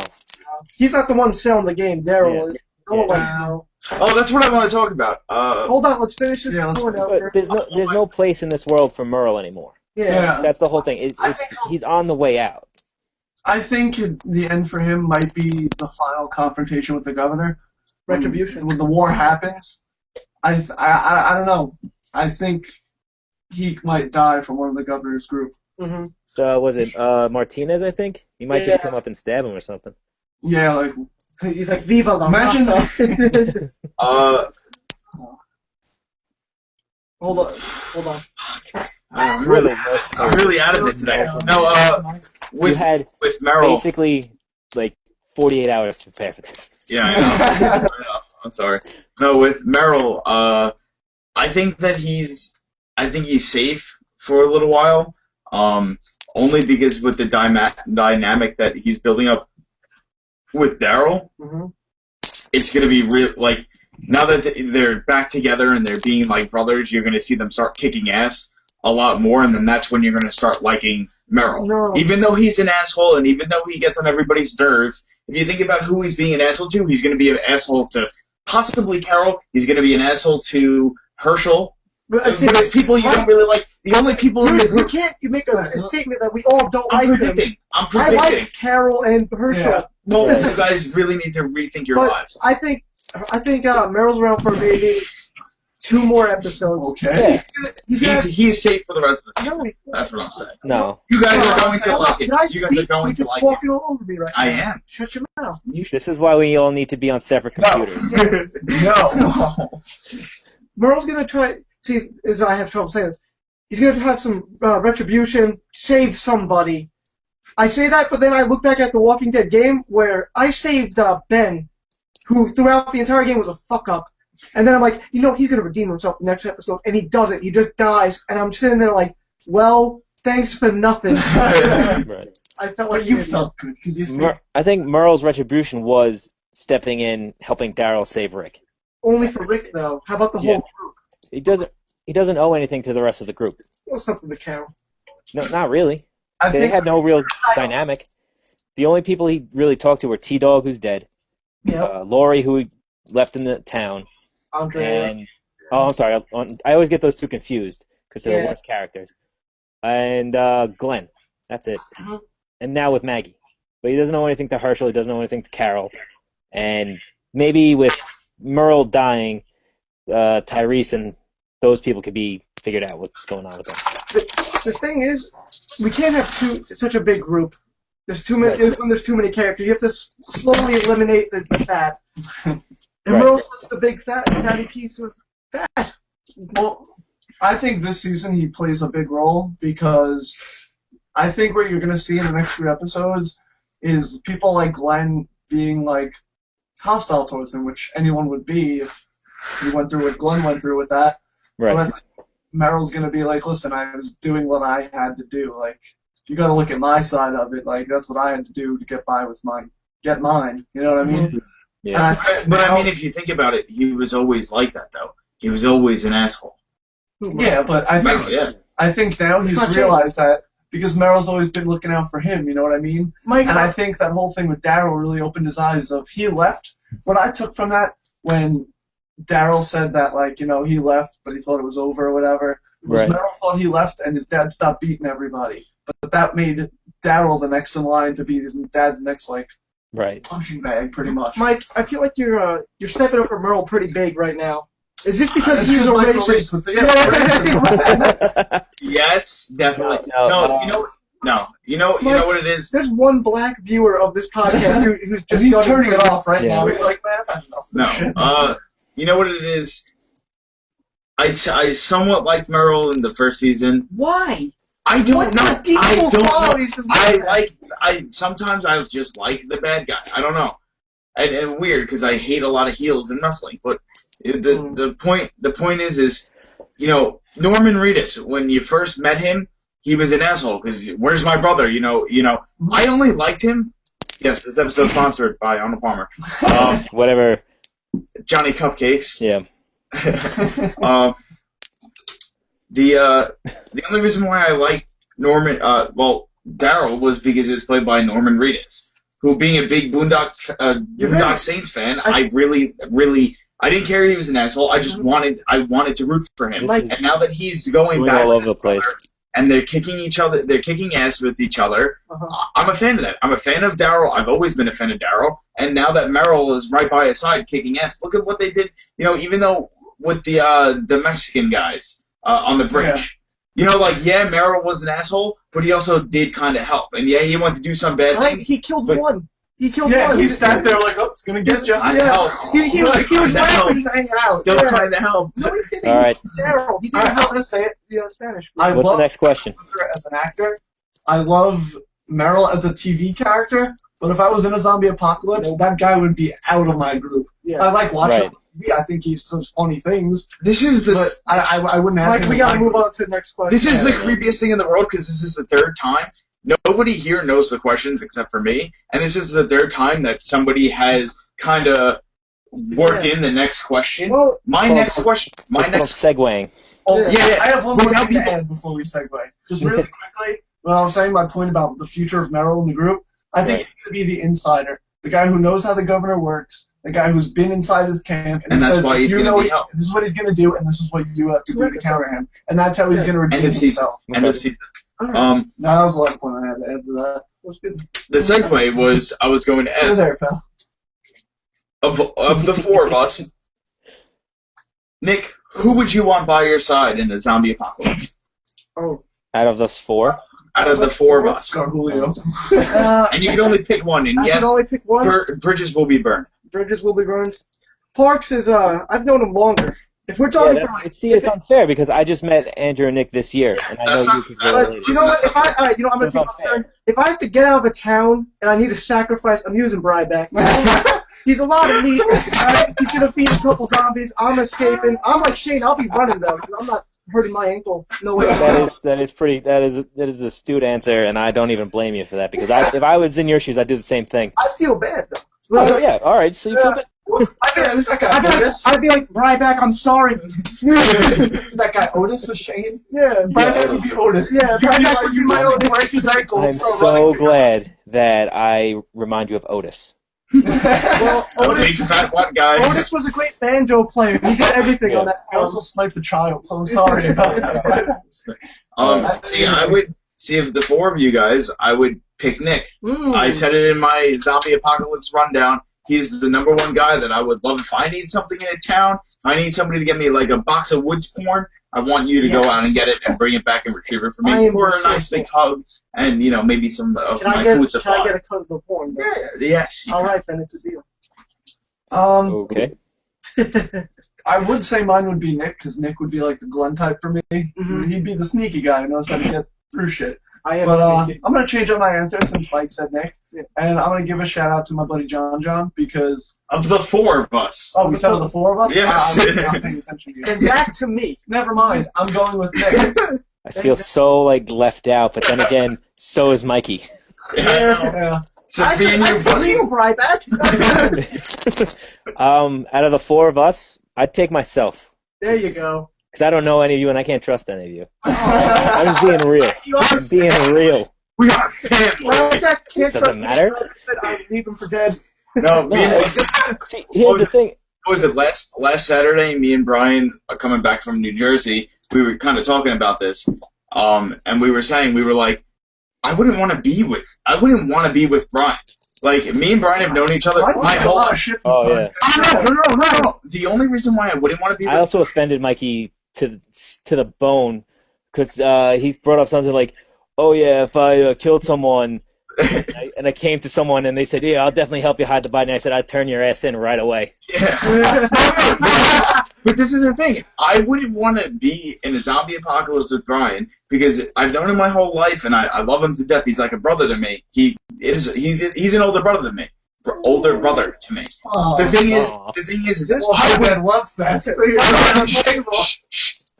[SPEAKER 2] He's not the one selling the game. Daryl is. Oh,
[SPEAKER 6] that's what I want to talk about.
[SPEAKER 2] Hold on, let's finish this.
[SPEAKER 3] But there's no place in this world for Merle anymore.
[SPEAKER 2] Yeah.
[SPEAKER 3] That's the whole thing. He's on the way out.
[SPEAKER 7] I think the end for him might be the final confrontation with the governor.
[SPEAKER 2] Retribution.
[SPEAKER 7] When the war happens. I don't know. I think he might die from one of the governor's group.
[SPEAKER 2] Mm-hmm.
[SPEAKER 3] Was it Martinez, I think? He might just come up and stab him or something.
[SPEAKER 7] Yeah,
[SPEAKER 2] he's like, Viva la
[SPEAKER 7] Imagine
[SPEAKER 2] Raza. Hold on.
[SPEAKER 6] I'm really out of it today. No, with Meryl,
[SPEAKER 3] basically 48 hours to prepare for this.
[SPEAKER 6] Yeah, I know. I'm sorry. No, with Meryl, I think he's safe for a little while. Only because with the dynamic that he's building up with Daryl, it's gonna be real. Now that they're back together and they're being like brothers, you're gonna see them start kicking ass a lot more, and then that's when you're gonna start liking Meryl.
[SPEAKER 2] No.
[SPEAKER 6] Even though he's an asshole, and even though he gets on everybody's nerve, if you think about who he's being an asshole to, he's gonna be an asshole to possibly Carol. He's gonna be an asshole to Herschel. But it's people you don't really like. The only people in the
[SPEAKER 2] You
[SPEAKER 6] group.
[SPEAKER 2] can't. You make a statement that we all don't like them.
[SPEAKER 6] I'm
[SPEAKER 2] I
[SPEAKER 6] predicting.
[SPEAKER 2] like Carol and Herschel.
[SPEAKER 7] Yeah.
[SPEAKER 6] Well, you guys really need to rethink your
[SPEAKER 2] But
[SPEAKER 6] lives.
[SPEAKER 2] I think Meryl's around for maybe 2 more episodes.
[SPEAKER 7] Okay.
[SPEAKER 6] He is safe for the rest of the season.
[SPEAKER 2] No,
[SPEAKER 6] That's what I'm saying.
[SPEAKER 3] No.
[SPEAKER 6] You guys are going to
[SPEAKER 2] hold on.
[SPEAKER 6] like it.
[SPEAKER 2] Did I
[SPEAKER 6] You guys are
[SPEAKER 2] speak?
[SPEAKER 6] going
[SPEAKER 2] You're
[SPEAKER 6] to
[SPEAKER 2] just
[SPEAKER 6] like it.
[SPEAKER 2] walking all over me right now.
[SPEAKER 6] I am.
[SPEAKER 2] Shut your mouth.
[SPEAKER 3] This is why we all need to be on separate computers.
[SPEAKER 7] No.
[SPEAKER 2] Merle's gonna try. See, as I have trouble saying this, he's gonna have some retribution, save somebody. I say that, but then I look back at the Walking Dead game where I saved Ben, who throughout the entire game was a fuck up, and then I'm like, he's gonna redeem himself the next episode, and he doesn't. He just dies, and I'm sitting there like, well, thanks for nothing.
[SPEAKER 3] Right.
[SPEAKER 2] I felt
[SPEAKER 7] But
[SPEAKER 2] like
[SPEAKER 7] you felt good because you said
[SPEAKER 3] I think Merle's retribution was stepping in, helping Daryl save Rick.
[SPEAKER 2] only for Rick though. How about the whole group?
[SPEAKER 3] He doesn't owe anything to the rest of the group.
[SPEAKER 2] Or something to Carol.
[SPEAKER 3] No, not really.
[SPEAKER 7] I
[SPEAKER 3] They
[SPEAKER 7] think
[SPEAKER 3] had no real dynamic. The only people he really talked to were T-Dog, who's dead,
[SPEAKER 2] Yeah.
[SPEAKER 3] Lori, who left in the town,
[SPEAKER 2] Andrea.
[SPEAKER 3] and I'm sorry, I always get those two confused because they're the
[SPEAKER 2] Yeah.
[SPEAKER 3] worst characters. And Glenn, that's it.
[SPEAKER 2] Mhm.
[SPEAKER 3] And now with Maggie, but he doesn't know anything to Herschel. He doesn't know anything to Carol, and maybe with Merle dying, Tyrese and those people could be figured out what's going on with them.
[SPEAKER 2] The thing is, we can't have such a big group. There's too many.
[SPEAKER 3] Right.
[SPEAKER 2] When there's too many characters, you have to slowly eliminate the fat. And
[SPEAKER 3] Right.
[SPEAKER 2] Merle's just the big fatty piece of fat.
[SPEAKER 7] Well, I think this season he plays a big role because I think what you're going to see in the next few episodes is people like Glenn being like hostile towards him, which anyone would be if he went through what Glenn went through with that.
[SPEAKER 3] Right.
[SPEAKER 7] But I think Meryl's going to be like, listen, I was doing what I had to do. Like, you got to look at my side of it. Like, that's what I had to do to get by with get mine. You know what I mean?
[SPEAKER 3] Yeah.
[SPEAKER 6] But I mean, if you think about it, he was always like that, though. He was always an asshole.
[SPEAKER 7] Yeah, but I think now
[SPEAKER 2] It's
[SPEAKER 7] he's
[SPEAKER 2] not
[SPEAKER 7] realized that because Meryl's always been looking out for him, you know what I mean?
[SPEAKER 2] Mike,
[SPEAKER 7] And I think that whole thing with Daryl really opened his eyes of he left. What I took from that when Daryl said that, like, he left, but he thought it was over or whatever, was
[SPEAKER 3] Right.
[SPEAKER 7] Meryl thought he left and his dad stopped beating everybody. But that made Daryl the next in line to be his dad's next, like,
[SPEAKER 3] Right.
[SPEAKER 7] punching bag, pretty much.
[SPEAKER 2] Mike, I feel like you're stepping up for Merle pretty big right now. Is this because
[SPEAKER 7] That's
[SPEAKER 2] he's a
[SPEAKER 7] Michael
[SPEAKER 2] racist?
[SPEAKER 7] Reese with the racism.
[SPEAKER 6] Yes, definitely.
[SPEAKER 3] No,
[SPEAKER 6] You know what it is?
[SPEAKER 2] There's one black viewer of this podcast who's
[SPEAKER 7] And
[SPEAKER 2] just
[SPEAKER 7] he's
[SPEAKER 2] gunning
[SPEAKER 7] turning
[SPEAKER 2] for
[SPEAKER 7] it
[SPEAKER 2] you.
[SPEAKER 7] off right
[SPEAKER 3] Yeah.
[SPEAKER 7] now. He's like, man, I've had enough of this shit.
[SPEAKER 6] No. You know what it is? I somewhat liked Merle in the first season.
[SPEAKER 2] Why?
[SPEAKER 6] I don't
[SPEAKER 2] What
[SPEAKER 6] know.
[SPEAKER 2] deep
[SPEAKER 6] I don't know.
[SPEAKER 2] qualities does Merle have?
[SPEAKER 6] Sometimes I just like the bad guy. I don't know. And weird because I hate a lot of heels in wrestling. But the point is Norman Reedus, when you first met him, he was an asshole because where's my brother? I only liked him. Yes, this episode sponsored by Arnold Palmer.
[SPEAKER 3] Whatever.
[SPEAKER 6] Johnny Cupcakes.
[SPEAKER 3] Yeah.
[SPEAKER 6] The only reason why I like Norman, Daryl was because it was played by Norman Reedus, who, being a big Boondock Saints fan, I really, I didn't care he was an asshole. I just wanted to root for him.
[SPEAKER 3] This is
[SPEAKER 6] And now that he's going back
[SPEAKER 3] all
[SPEAKER 6] with
[SPEAKER 3] over the
[SPEAKER 6] his brother,
[SPEAKER 3] place.
[SPEAKER 6] and they're kicking ass with each other. I'm a fan of that. I'm a fan of Daryl. I've always been a fan of Daryl. And now that Merrill is right by his side kicking ass, look at what they did. Even though with the Mexican guys on the bridge. Merrill was an asshole, but he also did kind of help. And he went to do some bad things.
[SPEAKER 2] He killed
[SPEAKER 6] but-
[SPEAKER 2] one. He killed
[SPEAKER 7] Yeah,
[SPEAKER 2] one.
[SPEAKER 7] he sat there like, oh, it's going to get you.
[SPEAKER 6] I
[SPEAKER 2] Yeah.
[SPEAKER 6] helped.
[SPEAKER 2] He was laughing and hanging out.
[SPEAKER 6] Still
[SPEAKER 2] Yeah.
[SPEAKER 6] trying to help.
[SPEAKER 2] No, he didn't.
[SPEAKER 3] All right.
[SPEAKER 2] Daryl. He didn't
[SPEAKER 7] All right, I'm
[SPEAKER 2] help
[SPEAKER 7] going to say it.
[SPEAKER 2] Spanish.
[SPEAKER 7] I
[SPEAKER 3] What's
[SPEAKER 7] love
[SPEAKER 3] the next question?
[SPEAKER 7] her as an actor. I love Merrill as a TV character, but if I was in a zombie apocalypse, that guy would be out of my group.
[SPEAKER 2] Yeah.
[SPEAKER 7] I like watching
[SPEAKER 3] Right.
[SPEAKER 7] him on TV. I think he says funny things,
[SPEAKER 6] This is the
[SPEAKER 7] but I wouldn't have
[SPEAKER 2] Mike,
[SPEAKER 7] him
[SPEAKER 2] we
[SPEAKER 7] in
[SPEAKER 2] gotta
[SPEAKER 7] my
[SPEAKER 2] move
[SPEAKER 7] group.
[SPEAKER 2] on to the next question.
[SPEAKER 6] This is the creepiest thing in the world because this is the third time. Nobody here knows the questions except for me, and this is the third time that somebody has kind of worked in the next question.
[SPEAKER 2] Well,
[SPEAKER 6] My next question.
[SPEAKER 3] Segueing.
[SPEAKER 7] Oh,
[SPEAKER 6] Yeah.
[SPEAKER 7] I have one more
[SPEAKER 6] Without
[SPEAKER 7] thing to
[SPEAKER 6] people-
[SPEAKER 7] add before we segue. Just really quickly, when I was saying my point about the future of Merrill in the group, I think
[SPEAKER 3] Right.
[SPEAKER 7] he's going to be the insider, the guy who knows how the governor works, the guy who's been inside his camp, and he
[SPEAKER 6] that's
[SPEAKER 7] says,
[SPEAKER 6] why he's
[SPEAKER 7] you
[SPEAKER 6] gonna
[SPEAKER 7] know,
[SPEAKER 6] be helped.
[SPEAKER 7] this is what he's going to do, and this is what you have to do to counter him. And that's how he's going to redeem
[SPEAKER 6] End of season.
[SPEAKER 7] himself.
[SPEAKER 6] End of season.
[SPEAKER 7] No, that was the last point I had to add to that. It was good.
[SPEAKER 6] The segue was I was going to
[SPEAKER 7] Good
[SPEAKER 6] ask
[SPEAKER 7] there, pal.
[SPEAKER 6] of the four of us, Nick, who would you want by your side in a zombie apocalypse?
[SPEAKER 2] Oh,
[SPEAKER 3] Out of those four,
[SPEAKER 6] Out of the four of us,
[SPEAKER 7] Gargulio.
[SPEAKER 6] and you can only pick one. And
[SPEAKER 2] I
[SPEAKER 6] yes,
[SPEAKER 2] can only pick one.
[SPEAKER 6] bridges will be burned.
[SPEAKER 2] Bridges will be burned. Parks is I've known him longer. If we're talking for like,
[SPEAKER 3] it's unfair because I just met Andrew and Nick this year, and I
[SPEAKER 6] That's
[SPEAKER 3] know
[SPEAKER 6] not-
[SPEAKER 3] you could
[SPEAKER 6] that's-
[SPEAKER 3] relate.
[SPEAKER 2] you know what? If I, I'm gonna
[SPEAKER 3] It's
[SPEAKER 2] take my
[SPEAKER 3] unfair.
[SPEAKER 2] turn. If I have to get out of a town and I need to sacrifice, I'm using Bryback. He's a lot of meat. Right? He's gonna feed a couple zombies. I'm escaping. I'm like Shane. I'll be running though. 'Cause I'm not hurting my ankle. No way.
[SPEAKER 3] That is a astute answer, and I don't even blame you for that because if I was in your shoes, I'd do the same thing.
[SPEAKER 2] I feel bad though.
[SPEAKER 3] Oh, yeah, all right. So you feel bad.
[SPEAKER 2] I'd be like Bryback. I'm sorry.
[SPEAKER 7] That guy Otis was Shane?
[SPEAKER 2] Yeah,
[SPEAKER 7] Bryback would be Otis.
[SPEAKER 2] Yeah, Bryback would be my own.
[SPEAKER 7] break his ankle.
[SPEAKER 3] I'm so glad that I remind you of Otis.
[SPEAKER 2] Well,
[SPEAKER 6] A big fat white guy.
[SPEAKER 2] Otis was a great banjo player. He did everything on that.
[SPEAKER 7] I also sniped a child, so I'm sorry about that.
[SPEAKER 6] I would see if the four of you guys, I would pick Nick. I said it in my zombie apocalypse rundown. He's the number one guy that I would love. If I need something in a town, if I need somebody to get me like a box of Woods porn, I want you to go out and get it and bring it back and retrieve it for
[SPEAKER 2] I
[SPEAKER 6] me
[SPEAKER 2] am
[SPEAKER 6] for a
[SPEAKER 2] resourceful.
[SPEAKER 6] nice big hug and maybe some of
[SPEAKER 2] Can I
[SPEAKER 6] my
[SPEAKER 2] get
[SPEAKER 6] food supply.
[SPEAKER 2] Can I get a cut of the porn? Though?
[SPEAKER 6] Yes. you
[SPEAKER 2] All
[SPEAKER 6] can.
[SPEAKER 2] right, then it's a deal.
[SPEAKER 3] Okay.
[SPEAKER 7] I would say mine would be Nick, because Nick would be like the Glenn type for me.
[SPEAKER 2] Mhm.
[SPEAKER 7] He'd be the sneaky guy who knows how to get through shit.
[SPEAKER 2] I am
[SPEAKER 7] But
[SPEAKER 2] sneaky.
[SPEAKER 7] I'm going to change up my answer since Mike said Nick. And I'm going to give a shout out to my buddy John because...
[SPEAKER 6] Of the four of us.
[SPEAKER 7] Oh, we said of the four of us?
[SPEAKER 6] Yes.
[SPEAKER 7] I was not paying attention to you.
[SPEAKER 2] And back to me.
[SPEAKER 7] Never mind. I'm going with Nick.
[SPEAKER 3] I feel so left out, but then again, so is Mikey.
[SPEAKER 7] Yeah.
[SPEAKER 6] It's just being
[SPEAKER 2] I
[SPEAKER 6] you,
[SPEAKER 2] pick
[SPEAKER 6] buddy.
[SPEAKER 2] you, Bryback.
[SPEAKER 3] Out of the four of us, I'd take myself
[SPEAKER 2] There you go.
[SPEAKER 3] because I don't know any of you and I can't trust any of you. I'm just being real.
[SPEAKER 2] You are
[SPEAKER 3] I'm being real.
[SPEAKER 6] We are family.
[SPEAKER 2] Bryback can't
[SPEAKER 3] Doesn't
[SPEAKER 2] trust me.
[SPEAKER 3] matter.
[SPEAKER 2] I said I would leave him for dead.
[SPEAKER 6] No, me and,
[SPEAKER 3] See, here's the thing.
[SPEAKER 6] what was it, last Saturday, me and Brian are coming back from New Jersey, we were kind of talking about this, and we were saying, we were like, I wouldn't want to be with Brian. Like, me and Brian have known each other
[SPEAKER 7] Mike's
[SPEAKER 6] my
[SPEAKER 7] got a
[SPEAKER 6] whole
[SPEAKER 7] lot of
[SPEAKER 6] life.
[SPEAKER 7] shit.
[SPEAKER 3] Oh, yeah.
[SPEAKER 6] No. The only reason why I wouldn't want to be
[SPEAKER 3] I
[SPEAKER 6] with
[SPEAKER 3] also offended Mikey to the bone because he's brought up something like, "Oh yeah, if I killed someone and I came to someone and they said, yeah, I'll definitely help you hide the body," and I said, "I'd turn your ass in right away."
[SPEAKER 6] Yeah. But this is the thing. I wouldn't want to be in a zombie apocalypse with Brian because I've known him my whole life and I love him to death. He's like a brother to me. He's an older brother than me. Older brother to me.
[SPEAKER 7] Oh,
[SPEAKER 6] The thing
[SPEAKER 3] Aw.
[SPEAKER 6] is
[SPEAKER 7] this
[SPEAKER 6] I would
[SPEAKER 7] Bad Love Fest.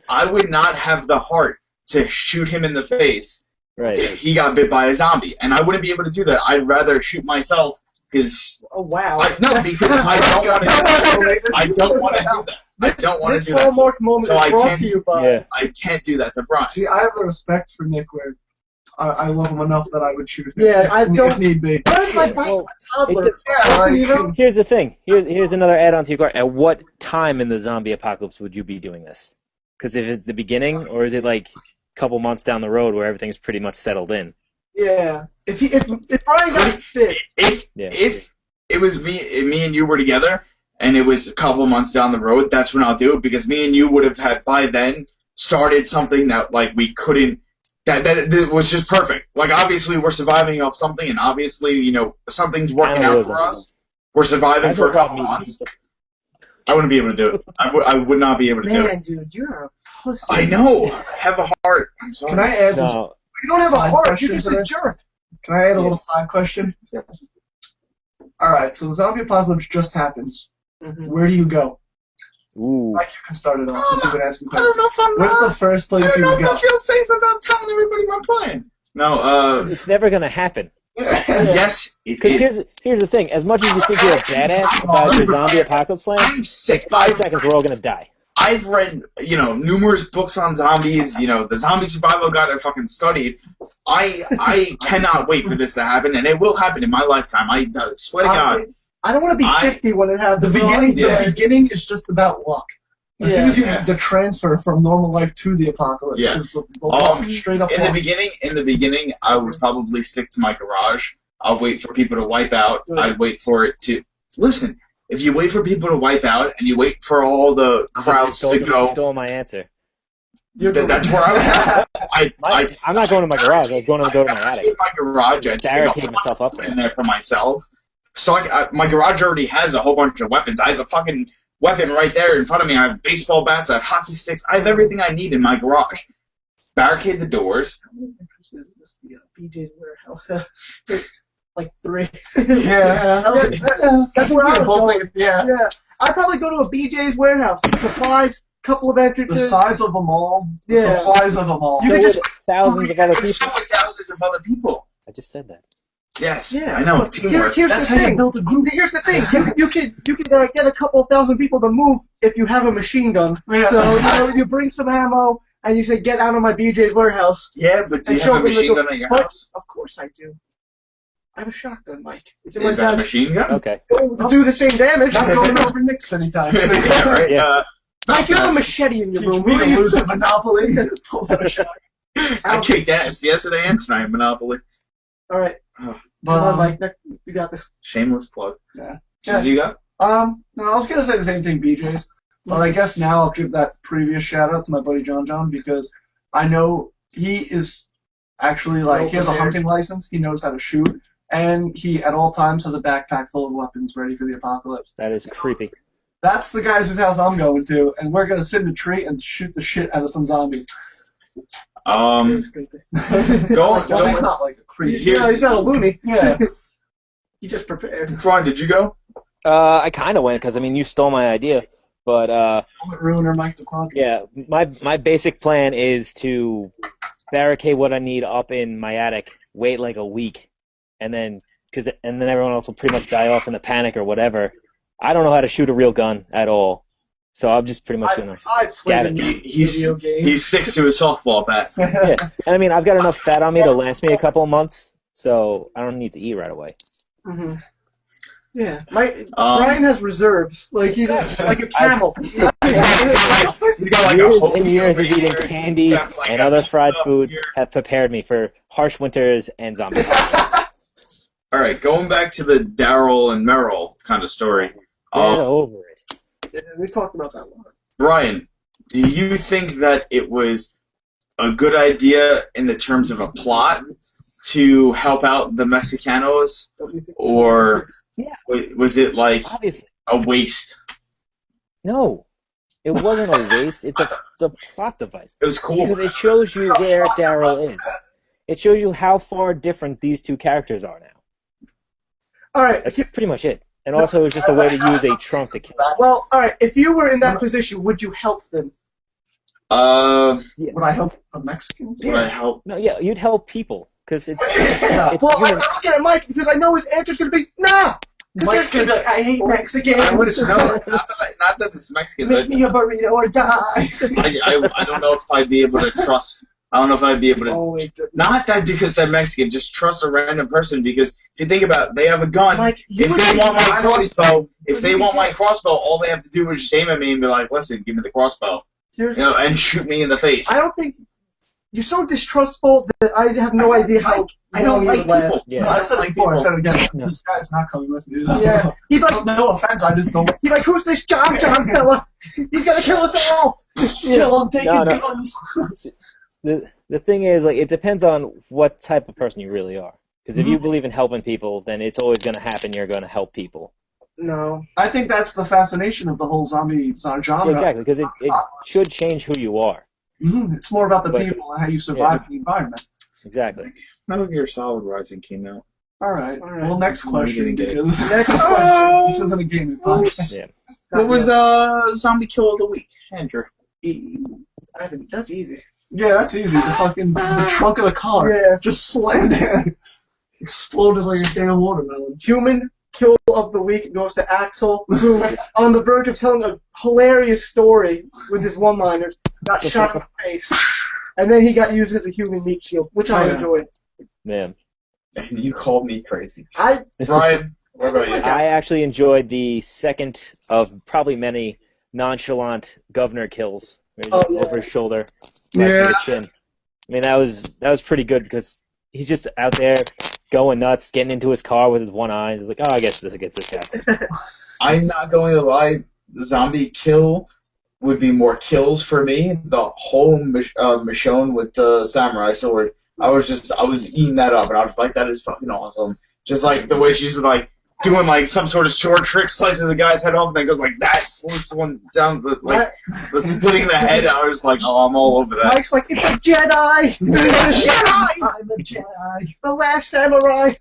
[SPEAKER 6] I would not have the heart to shoot him in the face
[SPEAKER 3] Right.
[SPEAKER 6] if he got bit by a zombie, and I wouldn't be able to do that. I'd rather shoot myself because
[SPEAKER 2] Oh wow.
[SPEAKER 6] because I don't want to. I don't want to do that. I don't want to
[SPEAKER 2] This
[SPEAKER 6] do that.
[SPEAKER 2] hallmark moment
[SPEAKER 6] So
[SPEAKER 2] is
[SPEAKER 6] I
[SPEAKER 2] brought
[SPEAKER 6] can't-
[SPEAKER 2] to you by.
[SPEAKER 3] Yeah.
[SPEAKER 6] I can't do that to Brian.
[SPEAKER 7] See, I have the respect for Nick where I love him enough that I would shoot him.
[SPEAKER 2] Yeah, I
[SPEAKER 7] if
[SPEAKER 2] don't-
[SPEAKER 7] need be.
[SPEAKER 2] Where's my
[SPEAKER 3] Well,
[SPEAKER 2] toddler?
[SPEAKER 7] Yeah, like,
[SPEAKER 2] You know?
[SPEAKER 3] Here's the thing. Here's another add-on to your question. At what time in the zombie apocalypse would you be doing this? Because if it's the beginning, or is it like a couple months down the road where everything's pretty much settled in?
[SPEAKER 2] Yeah. If Brian got fit,
[SPEAKER 6] If it was me and you were together, and it was a couple months down the road, that's when I'll do it because me and you would have had by then started something that like we couldn't. That was just perfect. Like obviously we're surviving off something, and obviously something's working out for us. We're surviving for a couple months. I wouldn't be able to do it. I would not be able to do it.
[SPEAKER 2] man, dude, you're a pussy.
[SPEAKER 6] I know. I have a heart. I'm sorry.
[SPEAKER 7] Can I add just,
[SPEAKER 3] No.
[SPEAKER 2] You don't have a
[SPEAKER 7] Side
[SPEAKER 2] heart.
[SPEAKER 7] question
[SPEAKER 2] You're just
[SPEAKER 7] for
[SPEAKER 2] a
[SPEAKER 7] this?
[SPEAKER 2] jerk.
[SPEAKER 7] Can I add a little side question?
[SPEAKER 2] Yes.
[SPEAKER 7] Alright, so the zombie apocalypse just happens.
[SPEAKER 2] Mhm.
[SPEAKER 7] Where do you go?
[SPEAKER 3] Ooh.
[SPEAKER 7] Mike, you can start it off since you've been asking
[SPEAKER 6] I don't
[SPEAKER 7] questions.
[SPEAKER 6] know if I'm.
[SPEAKER 7] Where's the first place you would go?
[SPEAKER 6] feel safe about telling everybody I'm playing. No.
[SPEAKER 3] It's never gonna happen.
[SPEAKER 6] Yes.
[SPEAKER 3] Because here's the thing. As much as you think you're a badass about your zombie apocalypse plan,
[SPEAKER 6] I'm sick.
[SPEAKER 3] 5 seconds we're all gonna die.
[SPEAKER 6] I've read, numerous books on zombies. The zombie survival guide I fucking studied. I cannot wait for this to happen, and it will happen in my lifetime. I swear to God.
[SPEAKER 7] Honestly,
[SPEAKER 2] I don't want to be 50 when it happens.
[SPEAKER 7] The beginning is just about luck. As soon as you
[SPEAKER 6] Yeah.
[SPEAKER 7] the transfer from normal life to the apocalypse is the luck, straight up.
[SPEAKER 6] In
[SPEAKER 7] luck.
[SPEAKER 6] the beginning, I would probably stick to my garage. I'll wait for people to wipe out. I'd wait for it to listen. If you wait for people to wipe out and you wait for all the crowds to go,
[SPEAKER 3] You stole my answer.
[SPEAKER 6] that's where I would.
[SPEAKER 3] I'm not going to my garage. I was going to go to my attic.
[SPEAKER 6] In my garage, I'd stick
[SPEAKER 3] Barricade myself up
[SPEAKER 6] in there for myself. So my garage already has a whole bunch of weapons. I have a fucking weapon right there in front of me. I have baseball bats. I have hockey sticks. I have everything I need in my garage. Barricade the doors.
[SPEAKER 2] Just BJ's warehouse. Like 3.
[SPEAKER 7] Yeah.
[SPEAKER 2] That's where I was going.
[SPEAKER 7] Yeah.
[SPEAKER 2] I'd probably go to a BJ's warehouse. Supplies, couple of entrances.
[SPEAKER 7] The size of them all. The
[SPEAKER 2] Yeah.
[SPEAKER 7] supplies of them all.
[SPEAKER 2] You could just
[SPEAKER 3] thousands of other
[SPEAKER 6] So
[SPEAKER 3] people.
[SPEAKER 6] with thousands of other people.
[SPEAKER 3] I just said that.
[SPEAKER 6] Yes.
[SPEAKER 2] Yeah.
[SPEAKER 6] I know.
[SPEAKER 2] Look,
[SPEAKER 6] Teamwork.
[SPEAKER 2] here's
[SPEAKER 7] That's
[SPEAKER 2] the
[SPEAKER 7] how you
[SPEAKER 2] thing.
[SPEAKER 7] build a group.
[SPEAKER 2] Here's the thing. You could get a couple of thousand people to move if you have a machine gun.
[SPEAKER 7] Yeah.
[SPEAKER 2] So you bring some ammo and you say, "Get out of my BJ's warehouse."
[SPEAKER 6] Yeah, but do
[SPEAKER 2] And
[SPEAKER 6] you
[SPEAKER 2] show
[SPEAKER 6] have a
[SPEAKER 2] them the
[SPEAKER 6] machine
[SPEAKER 2] door.
[SPEAKER 6] gun at your
[SPEAKER 2] But-
[SPEAKER 6] house?
[SPEAKER 2] Of course I do. I have a shotgun, Mike. It's in my
[SPEAKER 6] Is that a
[SPEAKER 2] dad's.
[SPEAKER 6] machine gun?
[SPEAKER 3] Okay.
[SPEAKER 2] To do the same damage.
[SPEAKER 7] Not going over Nick's anytime soon.
[SPEAKER 6] Yeah, right.
[SPEAKER 3] Yeah.
[SPEAKER 2] Mike, you have a machete in your
[SPEAKER 7] Teach
[SPEAKER 2] room.
[SPEAKER 7] me
[SPEAKER 2] What
[SPEAKER 7] to
[SPEAKER 2] are you?
[SPEAKER 7] lose at Monopoly. Pulls out a shot.
[SPEAKER 6] I kicked ass yesterday and tonight, Monopoly.
[SPEAKER 2] All right.
[SPEAKER 6] Oh,
[SPEAKER 7] But,
[SPEAKER 2] Come on, Mike. You got this.
[SPEAKER 6] shameless plug.
[SPEAKER 7] Yeah.
[SPEAKER 6] What you got?
[SPEAKER 7] no, I was gonna say the same thing, BJ's, but I guess now I'll give that previous shout out to my buddy John because I know he is actually he has a hunting license. He knows how to shoot, and he at all times has a backpack full of weapons ready for the apocalypse.
[SPEAKER 3] That is creepy.
[SPEAKER 7] That's the guy's whose house I'm going to, and we're gonna sit in a tree and shoot the shit out of some zombies.
[SPEAKER 6] Go.
[SPEAKER 7] Well, he's not like a creep.
[SPEAKER 2] He's not a loony.
[SPEAKER 7] Yeah.
[SPEAKER 2] He just prepared.
[SPEAKER 6] Ron, did you go?
[SPEAKER 3] I kind of went because you stole my idea, but
[SPEAKER 7] Ruiner Mike DePonte.
[SPEAKER 3] yeah, my basic plan is to barricade what I need up in my attic, wait like a week, and then everyone else will pretty much die off in the panic or whatever. I don't know how to shoot a real gun at all, so I'm just pretty much gonna
[SPEAKER 2] I've
[SPEAKER 3] scat
[SPEAKER 2] played
[SPEAKER 3] it.
[SPEAKER 2] video games.
[SPEAKER 6] He sticks to his softball bat.
[SPEAKER 3] Yeah, and I've got enough fat on me to last me a couple of months, so I don't need to eat right away.
[SPEAKER 2] Mm-hmm. Yeah, Brian has reserves. Like he's like a camel.
[SPEAKER 6] He's got like a
[SPEAKER 3] Years
[SPEAKER 6] whole
[SPEAKER 3] and years of
[SPEAKER 6] right
[SPEAKER 3] eating
[SPEAKER 6] there.
[SPEAKER 3] candy
[SPEAKER 6] He's got like
[SPEAKER 3] and
[SPEAKER 6] a
[SPEAKER 3] other fried
[SPEAKER 6] up
[SPEAKER 3] foods
[SPEAKER 6] here.
[SPEAKER 3] have prepared me for harsh winters and zombies.
[SPEAKER 6] All right, going back to the Daryl and Merrill kind of story.
[SPEAKER 3] Get over it.
[SPEAKER 2] Yeah, we talked about that one.
[SPEAKER 6] Brian, do you think that it was a good idea in the terms of a plot to help out the Mexicanos, or
[SPEAKER 3] Yeah.
[SPEAKER 6] was it like
[SPEAKER 3] Obviously,
[SPEAKER 6] a waste?
[SPEAKER 3] no, it wasn't a waste. It's a plot device
[SPEAKER 6] It was cool.
[SPEAKER 3] because it shows you where Daryl is. It shows you how far different these two characters are now.
[SPEAKER 2] All right.
[SPEAKER 3] That's pretty much it. And also, it's just a way to use a trunk to kill.
[SPEAKER 2] Well, all right. If you were in that position, would you help them?
[SPEAKER 7] Would I help the Mexicans?
[SPEAKER 6] Would I help?
[SPEAKER 3] No, yeah, you'd help people because it's
[SPEAKER 2] Well, I'm
[SPEAKER 3] human.
[SPEAKER 2] looking at Mike because I know his answer's gonna be nah.
[SPEAKER 7] Mike's gonna be like, I hate Mexicans.
[SPEAKER 6] I would not that it's Mexicans.
[SPEAKER 7] Make me a burrito or die.
[SPEAKER 6] I don't know if I'd be able to trust. I don't know if I'd be able to.
[SPEAKER 2] Oh, wait.
[SPEAKER 6] Not that because they're Mexican. Just trust a random person because if you think about it, they have a gun.
[SPEAKER 2] Mike, you
[SPEAKER 6] If
[SPEAKER 2] would
[SPEAKER 6] they
[SPEAKER 2] be
[SPEAKER 6] want my
[SPEAKER 2] fine.
[SPEAKER 6] crossbow, all they have to do is just aim at me and be like, "Listen, give me the crossbow,"
[SPEAKER 2] Seriously,
[SPEAKER 6] and shoot me in the face.
[SPEAKER 2] I don't think you're so distrustful that I have no idea how
[SPEAKER 6] I don't
[SPEAKER 2] long
[SPEAKER 6] like
[SPEAKER 2] you would last.
[SPEAKER 3] Yeah.
[SPEAKER 7] I said it before. I said it again.
[SPEAKER 3] No.
[SPEAKER 7] This guy's not coming with me.
[SPEAKER 2] Yeah, he'd like,
[SPEAKER 7] No offense. I just don't
[SPEAKER 2] who's this John fella? He's gonna kill us all.
[SPEAKER 7] kill him. Take
[SPEAKER 3] No,
[SPEAKER 7] his
[SPEAKER 3] no.
[SPEAKER 7] guns.
[SPEAKER 3] The thing is, it depends on what type of person you really are. Because if you
[SPEAKER 2] Mm-hmm.
[SPEAKER 3] believe in helping people, then it's always going to happen. You're going to help people.
[SPEAKER 2] No.
[SPEAKER 7] I think that's the fascination of the whole zombie genre.
[SPEAKER 3] Yeah, exactly, because it should change who you are.
[SPEAKER 7] It's more about the
[SPEAKER 3] But-
[SPEAKER 7] people and how you survive the environment.
[SPEAKER 3] Exactly.
[SPEAKER 6] Metal Gear Solid Rising came out.
[SPEAKER 7] All right.
[SPEAKER 2] All right.
[SPEAKER 7] Well, next question.
[SPEAKER 6] didn't get it.
[SPEAKER 7] Because
[SPEAKER 2] Next question.
[SPEAKER 7] this isn't a gaming podcast.
[SPEAKER 3] Yeah.
[SPEAKER 6] What was Zombie Kill of the Week, Andrew?
[SPEAKER 2] That's easy.
[SPEAKER 7] Yeah, that's easy. The trunk of the car
[SPEAKER 2] Yeah.
[SPEAKER 7] just slammed in, exploded like a damn watermelon.
[SPEAKER 2] Human kill of the week goes to Axel, who, on the verge of telling a hilarious story with his one-liners, got shot in the face. And then he got used as a human meat shield, which I
[SPEAKER 7] Oh, yeah.
[SPEAKER 2] enjoyed.
[SPEAKER 3] Man.
[SPEAKER 6] And you called me crazy.
[SPEAKER 2] I
[SPEAKER 6] Brian, What about you?
[SPEAKER 3] I actually enjoyed the second of probably many nonchalant governor kills. Where he just over his shoulder, right to the chin. I mean, that was pretty good because he's just out there going nuts, getting into his car with his one eye. He's like, oh, I guess this gets this guy.
[SPEAKER 6] I'm not going to lie. The zombie kill would be more kills for me. The whole Michonne with the samurai sword, I was eating that up, and I was like, that is fucking awesome. Just like the way she's like doing like some sort of sword trick, slices a guy's head off, and then goes like that, slits one down the splitting the head. I was like, oh, I'm all over that.
[SPEAKER 2] Mike's like, it's a Jedi! It's a Jedi!
[SPEAKER 7] I'm a Jedi.
[SPEAKER 2] The last samurai!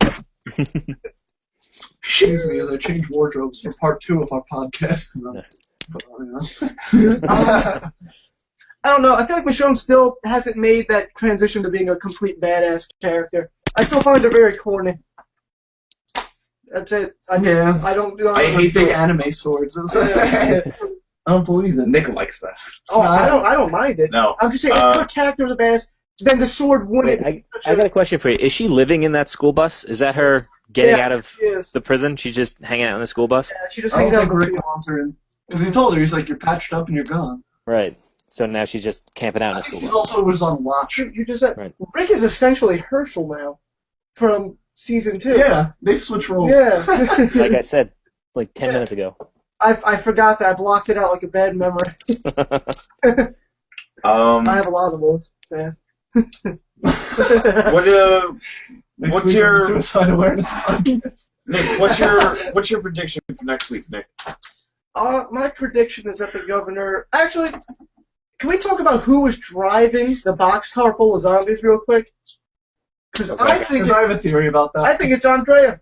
[SPEAKER 7] Excuse me as I change wardrobes for part 2 of our podcast.
[SPEAKER 2] I don't know. I feel like Michonne still hasn't made that transition to being a complete badass character. I still find her very corny. That's it. I don't
[SPEAKER 6] hate
[SPEAKER 7] big anime swords. I don't believe it.
[SPEAKER 6] Nick likes that.
[SPEAKER 2] Oh, I don't mind it.
[SPEAKER 6] No.
[SPEAKER 2] I'm just saying, if her character was a badass, then the sword wouldn't.
[SPEAKER 3] Wait, I got a question for you. Is she living in that school bus? Is that her getting out of the prison? She's just hanging out in the school bus?
[SPEAKER 2] Yeah, she just hangs out.
[SPEAKER 7] Rick wants her in. Because he told her, he's like, you're patched up and you're gone.
[SPEAKER 3] Right. So now she's just camping out in the school bus.
[SPEAKER 7] He also was on watch.
[SPEAKER 2] You just said Rick is essentially Herschel now from season 2.
[SPEAKER 7] Yeah, they've switched roles.
[SPEAKER 2] Yeah.
[SPEAKER 3] Like I said, like 10 minutes ago.
[SPEAKER 2] I forgot that. I blocked it out like a bad memory. I have a lot of those. Yeah.
[SPEAKER 6] What's your
[SPEAKER 7] suicide awareness podcast?
[SPEAKER 6] Nick? What's your prediction for next week, Nick?
[SPEAKER 2] My prediction is that the governor. Actually, can we talk about who was driving the boxcar full of zombies real quick? Because I
[SPEAKER 7] have a theory about that.
[SPEAKER 2] I think it's Andrea.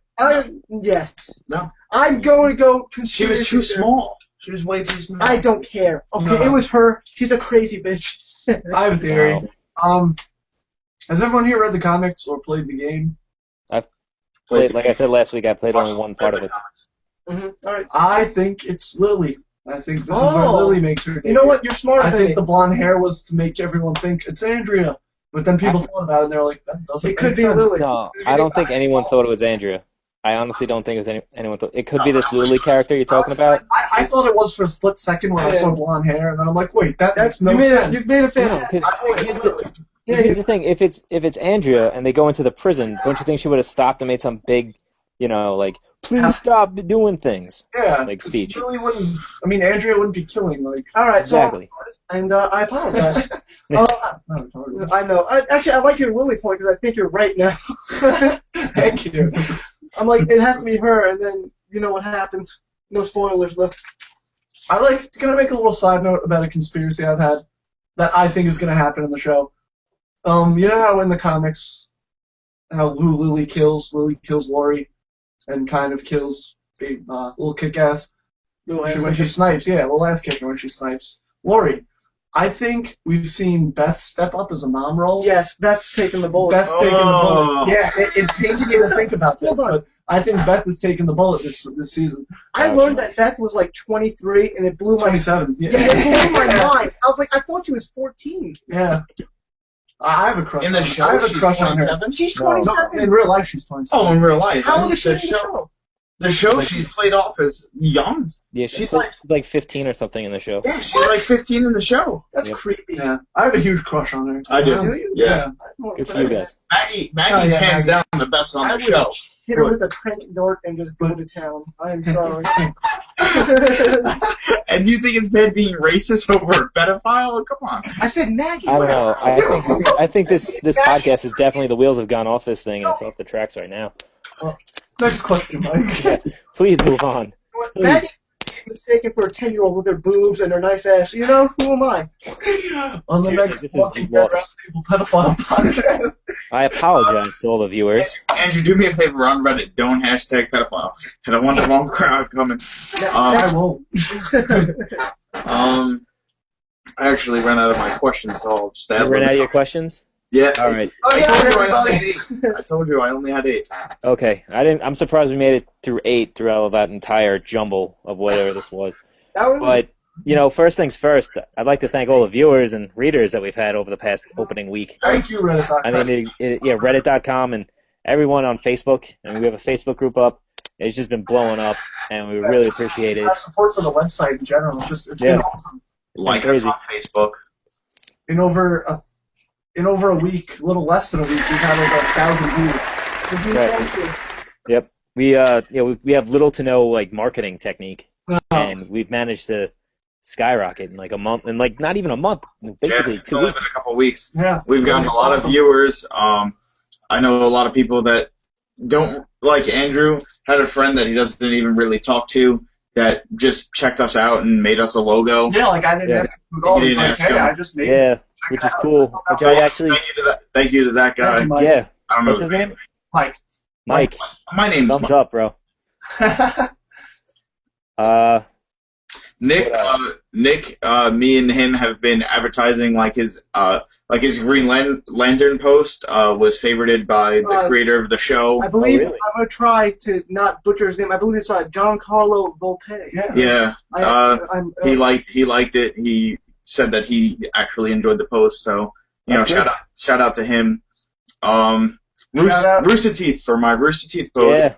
[SPEAKER 2] Yes.
[SPEAKER 6] No.
[SPEAKER 2] I'm going to go.
[SPEAKER 6] She was too small. She was way too small.
[SPEAKER 2] I don't care. Okay, It was her. She's a crazy bitch.
[SPEAKER 7] I have a theory. Has everyone here read the comics or played the game?
[SPEAKER 3] I played, like I said last week, I played only one part of it.
[SPEAKER 2] Mm-hmm. All right.
[SPEAKER 7] I think it's Lily. I think this is where Lily makes her debut.
[SPEAKER 2] You know what? You're smart.
[SPEAKER 7] I think the blonde hair was to make everyone think it's Andrea. But then people thought about it and they're like, that doesn't make sense.
[SPEAKER 2] Lily.
[SPEAKER 3] No, I don't think anyone thought it was Andrea. I honestly don't think it was anyone thought. It could be this Lily character you're talking about.
[SPEAKER 7] I thought it was for a split second when I saw blonde hair, and then I'm like, wait, that makes no sense.
[SPEAKER 2] You made a fan.
[SPEAKER 3] Here's the thing: if it's Andrea and they go into the prison, don't you think she would have stopped and made some big, like, please stop doing things?
[SPEAKER 7] Yeah,
[SPEAKER 3] like speech.
[SPEAKER 7] Lily wouldn't. I mean, Andrea wouldn't be killing. Like,
[SPEAKER 2] all right,
[SPEAKER 3] exactly.
[SPEAKER 2] And I apologize. I know. Actually, I like your Lily point because I think you're right now.
[SPEAKER 7] Thank you.
[SPEAKER 2] I'm like, it has to be her, and then you know what happens. No spoilers, though.
[SPEAKER 7] Gonna make a little side note about a conspiracy I've had that I think is gonna happen in the show. You know how in the comics, who Lily kills Lori, and kind of kills little kick-ass when she snipes. Yeah, little ass kicker when she snipes Lori. I think we've seen Beth step up as a mom role.
[SPEAKER 2] Yes, Beth's taking the bullet.
[SPEAKER 7] Beth's taking the bullet. Yeah, it pains me to think about this, but I think Beth is taking the bullet this season.
[SPEAKER 2] I learned that Beth was like 23, and it blew my
[SPEAKER 7] 27.
[SPEAKER 2] Yeah, it blew my mind. I was like, I thought she was 14.
[SPEAKER 7] Yeah. I have a crush.
[SPEAKER 6] In the show,
[SPEAKER 7] I have a
[SPEAKER 6] she's
[SPEAKER 7] crush on her.
[SPEAKER 6] 27?
[SPEAKER 2] She's 27.
[SPEAKER 7] No, in real life, she's 27.
[SPEAKER 6] Oh, in real life.
[SPEAKER 2] How old is she in the show?
[SPEAKER 6] The show she's played off as young.
[SPEAKER 3] Yeah, she's like 15 or something in the show.
[SPEAKER 6] Yeah, she's like 15 in the show.
[SPEAKER 2] That's creepy.
[SPEAKER 7] Yeah, I have a huge crush on her.
[SPEAKER 6] I do.
[SPEAKER 2] Do you?
[SPEAKER 6] Yeah.
[SPEAKER 3] Good for you guys.
[SPEAKER 6] Maggie's hands down the best on the show.
[SPEAKER 2] Hit her with a trank dart and just go to town. I am sorry.
[SPEAKER 6] And you think it's bad being racist over a pedophile? Come on.
[SPEAKER 2] I said Maggie.
[SPEAKER 3] I don't know. I think this podcast is definitely, the wheels have gone off this thing and it's off the tracks right now.
[SPEAKER 7] Next question, Mike.
[SPEAKER 3] Yeah, please move on.
[SPEAKER 2] Maggie mistaken for a 10-year-old with her boobs and her nice ass. You know, who am I?
[SPEAKER 7] On the next Roundtable Pedophile podcast.
[SPEAKER 3] I apologize to all the viewers.
[SPEAKER 6] Andrew, do me a favor on Reddit. Don't hashtag pedophile. I don't want the wrong crowd coming.
[SPEAKER 7] I won't.
[SPEAKER 6] I actually ran out of my questions, so I'll just add.
[SPEAKER 3] You ran out of your questions?
[SPEAKER 6] Yeah.
[SPEAKER 3] All right.
[SPEAKER 6] Oh yeah, I told you I only had 8.
[SPEAKER 3] Okay. I'm surprised we made it through 8 through all of that entire jumble of whatever this was. But first things first. I'd like to thank all the viewers and readers that we've had over the past opening week.
[SPEAKER 7] Thank you, Reddit.com.
[SPEAKER 3] I mean, Reddit.com and everyone on Facebook. And we have a Facebook group up. It's just been blowing up, and we really appreciate it.
[SPEAKER 7] Our support for the website in general. It's been awesome.
[SPEAKER 6] Like us
[SPEAKER 3] crazy.
[SPEAKER 6] on Facebook.
[SPEAKER 7] In over a week, a little less than a week, we've had over 1,000 views.
[SPEAKER 3] Right. Yep. We we have little to no like marketing technique, and we've managed to skyrocket in like a month, and like not even a month, basically
[SPEAKER 6] it's
[SPEAKER 3] 2
[SPEAKER 6] only
[SPEAKER 3] weeks.
[SPEAKER 6] been a couple weeks.
[SPEAKER 7] Yeah,
[SPEAKER 6] We've gotten a lot of viewers. I know a lot of people that don't like Andrew. Had a friend that he doesn't even really talk to that just checked us out and made us a logo.
[SPEAKER 7] Yeah, like I didn't ask him at all.
[SPEAKER 6] You
[SPEAKER 7] He's
[SPEAKER 6] didn't
[SPEAKER 7] like,
[SPEAKER 6] ask
[SPEAKER 7] hey,
[SPEAKER 6] him.
[SPEAKER 7] I just made it.
[SPEAKER 3] Yeah, which is cool. Which I actually,
[SPEAKER 6] Thank you to that guy.
[SPEAKER 7] Thank you, Mike.
[SPEAKER 3] yeah.
[SPEAKER 6] I don't know
[SPEAKER 3] What's his name?
[SPEAKER 7] Mike.
[SPEAKER 3] Mike.
[SPEAKER 6] My name's
[SPEAKER 3] Thumbs
[SPEAKER 6] Mike.
[SPEAKER 3] up, bro.
[SPEAKER 6] Nick, me and him have been advertising like his Green Lantern post was favorited by the creator of the show.
[SPEAKER 2] I believe
[SPEAKER 3] really?
[SPEAKER 2] I'm gonna try to not butcher his name. I believe it's Giancarlo Volpe.
[SPEAKER 7] Yeah.
[SPEAKER 6] Yeah, he liked it. He said that he actually enjoyed the post. So
[SPEAKER 3] That's good.
[SPEAKER 6] shout out to him.
[SPEAKER 7] Shout out.
[SPEAKER 6] Rooster Teeth for my Rooster Teeth post.
[SPEAKER 3] Yeah.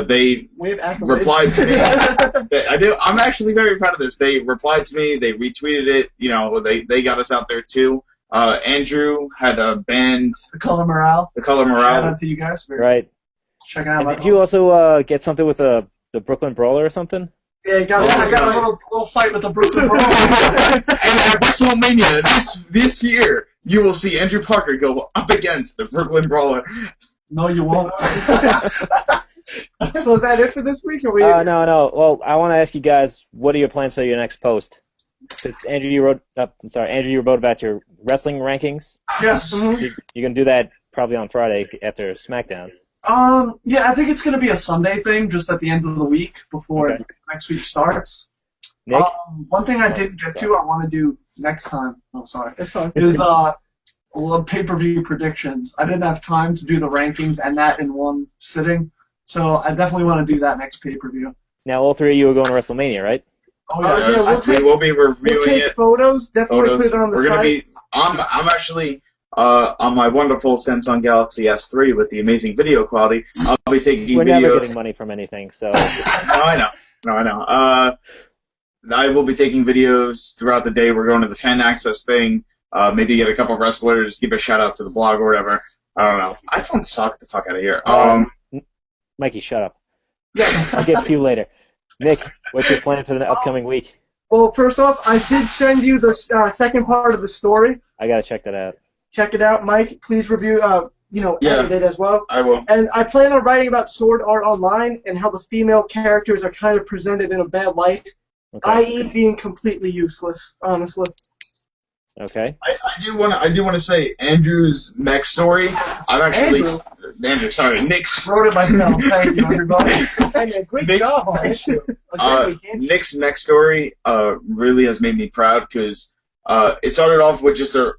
[SPEAKER 6] They
[SPEAKER 2] We have accolades.
[SPEAKER 6] replied to me. I'm actually very proud of this. They replied to me. They retweeted it. They got us out there too. Andrew had a band,
[SPEAKER 7] The Color Morale.
[SPEAKER 6] The Color
[SPEAKER 7] Shout
[SPEAKER 6] Morale.
[SPEAKER 7] out to you guys for
[SPEAKER 3] Right.
[SPEAKER 7] checking out
[SPEAKER 3] And
[SPEAKER 7] my
[SPEAKER 3] did you also get something with the Brooklyn Brawler or something?
[SPEAKER 2] Yeah,
[SPEAKER 7] I got a little fight with the Brooklyn Brawler.
[SPEAKER 6] And at WrestleMania this year, you will see Andrew Parker go up against the Brooklyn Brawler.
[SPEAKER 7] No, you won't.
[SPEAKER 2] So is that it for this week? Or we?
[SPEAKER 3] No. Well, I want to ask you guys, what are your plans for your next post? Because Andrew, you wrote about your wrestling rankings.
[SPEAKER 7] Yes.
[SPEAKER 3] So you're gonna do that probably on Friday after SmackDown.
[SPEAKER 7] Yeah, I think it's going to be a Sunday thing, just at the end of the week before next week starts.
[SPEAKER 3] Nick,
[SPEAKER 7] One thing I didn't get to, I want to do next time. Oh, sorry.
[SPEAKER 2] That's fine.
[SPEAKER 7] Is pay-per-view predictions. I didn't have time to do the rankings and that in one sitting, so I definitely want to do that next pay-per-view.
[SPEAKER 3] now all three of you are going to WrestleMania, right?
[SPEAKER 7] Oh
[SPEAKER 2] yeah,
[SPEAKER 6] We will be reviewing
[SPEAKER 2] We'll take
[SPEAKER 6] it.
[SPEAKER 2] photos. Definitely
[SPEAKER 6] Photos.
[SPEAKER 2] put it on the
[SPEAKER 6] We're gonna
[SPEAKER 2] site.
[SPEAKER 6] be. I'm actually on my wonderful Samsung Galaxy S3 with the amazing video quality. I'll be taking
[SPEAKER 3] We're
[SPEAKER 6] videos.
[SPEAKER 3] never getting money from anything, so
[SPEAKER 6] No, I know. I will be taking videos throughout the day. We're going to the fan access thing. Maybe get a couple of wrestlers, give a shout out to the blog or whatever. I don't know. iPhone suck the fuck out of here.
[SPEAKER 3] Mikey, shut up. I'll get to you later. Nick, what's your plan for the upcoming week?
[SPEAKER 2] Well, first off, I did send you the second part of the story.
[SPEAKER 3] I gotta check that out.
[SPEAKER 2] Check it out, Mike. Please review. Edit it as well.
[SPEAKER 6] I will.
[SPEAKER 2] And I plan on writing about Sword Art Online and how the female characters are kind of presented in a bad light,
[SPEAKER 3] Okay.
[SPEAKER 2] i.e., being completely useless. Honestly.
[SPEAKER 3] Okay.
[SPEAKER 6] I do want to say Andrew's mech story. I'm actually Nick's.
[SPEAKER 7] Wrote it myself. Thank you, everybody.
[SPEAKER 2] Hey, man, great
[SPEAKER 6] Nick's-
[SPEAKER 2] job on this. Again,
[SPEAKER 6] Nick's mech story really has made me proud because it started off with just a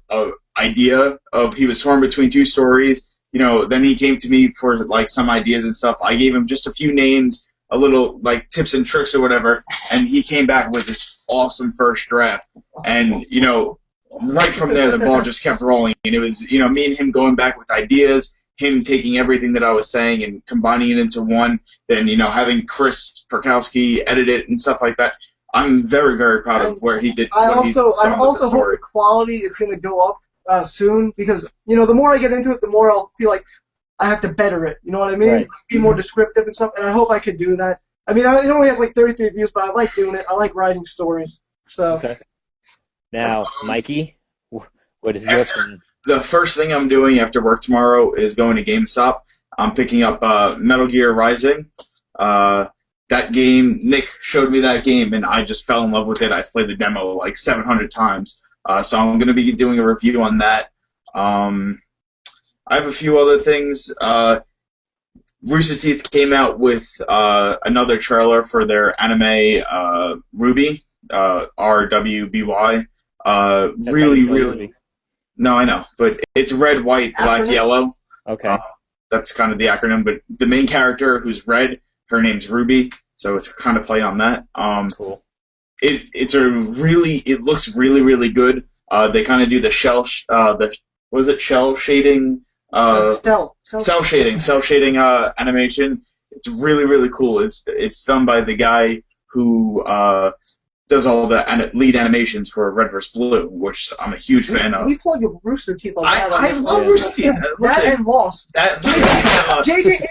[SPEAKER 6] idea of he was torn between two stories. Then he came to me for like some ideas and stuff. I gave him just a few names, a little like tips and tricks or whatever, and he came back with this awesome first draft. And right from there, the ball just kept rolling, and it was me and him going back with ideas. Him taking everything that I was saying and combining it into one, then having Chris Perkowski edit it and stuff like that. I'm very, very proud of where he did.
[SPEAKER 2] I
[SPEAKER 6] what he's
[SPEAKER 2] also
[SPEAKER 6] done with the
[SPEAKER 2] hope
[SPEAKER 6] story.
[SPEAKER 2] the quality is going to go up soon because the more I get into it, the more I'll feel like I have to better it. You know what I mean?
[SPEAKER 3] Right.
[SPEAKER 2] Be more descriptive and stuff. And I hope I could do that. I mean, it only has like 33 views, but I like doing it. I like writing stories. So.
[SPEAKER 3] Okay. Now, Mikey, what is your plan?
[SPEAKER 6] The first thing I'm doing after work tomorrow is going to GameStop. I'm picking up Metal Gear Rising. That game, Nick showed me that game, and I just fell in love with it. I've played the demo like 700 times. So I'm going to be doing a review on that. I have a few other things. Rooster Teeth came out with another trailer for their anime Ruby, RWBY.
[SPEAKER 3] That's
[SPEAKER 6] Really,
[SPEAKER 3] how you spell
[SPEAKER 6] really.
[SPEAKER 3] Ruby.
[SPEAKER 6] No, I know, but it's red, white, black,
[SPEAKER 2] Acronym?
[SPEAKER 6] yellow.
[SPEAKER 3] Okay.
[SPEAKER 6] That's kind of the acronym. But the main character, who's red, her name's Ruby, so it's kind of play on that.
[SPEAKER 3] Cool.
[SPEAKER 6] It looks really, really good. They kind of do the shell shell shading,
[SPEAKER 2] Cell
[SPEAKER 6] cell shading animation. It's really, really cool. It's done by the guy who does all the lead animations for Red vs. Blue, which I'm a huge fan of.
[SPEAKER 2] We plug your Rooster Teeth on that.
[SPEAKER 6] I love Rooster Teeth.
[SPEAKER 2] That and Lost. JJ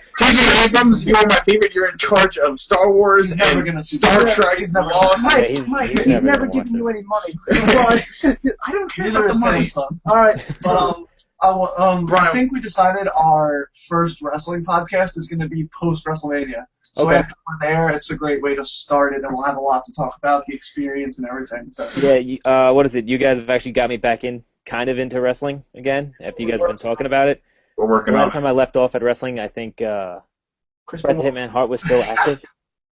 [SPEAKER 6] Abrams, you're my favorite. You're in charge of Star Wars
[SPEAKER 7] He's never
[SPEAKER 6] and
[SPEAKER 7] gonna see
[SPEAKER 6] Star
[SPEAKER 7] that.
[SPEAKER 6] Trek.
[SPEAKER 7] He's never
[SPEAKER 6] Lost.
[SPEAKER 3] Yeah,
[SPEAKER 2] Mike,
[SPEAKER 3] he's
[SPEAKER 2] he's
[SPEAKER 3] never
[SPEAKER 2] never
[SPEAKER 3] gonna
[SPEAKER 2] giving
[SPEAKER 3] watch
[SPEAKER 2] you any money.
[SPEAKER 6] I don't care
[SPEAKER 7] Neither
[SPEAKER 6] about
[SPEAKER 7] is
[SPEAKER 6] the money.
[SPEAKER 7] Samsung.
[SPEAKER 2] All right,
[SPEAKER 7] But I think we decided our first wrestling podcast is going to be post WrestleMania. So
[SPEAKER 3] Okay.
[SPEAKER 7] after we're there, it's a great way to start it, and we'll have a lot to talk about, the experience and everything. So.
[SPEAKER 3] Yeah, what is it? You guys have actually got me back kind of into wrestling again after you guys have been talking about it.
[SPEAKER 6] We're working
[SPEAKER 3] The
[SPEAKER 6] on
[SPEAKER 3] last time I left off at wrestling, I think
[SPEAKER 2] Chris
[SPEAKER 3] Bret the Hitman Hart was still active.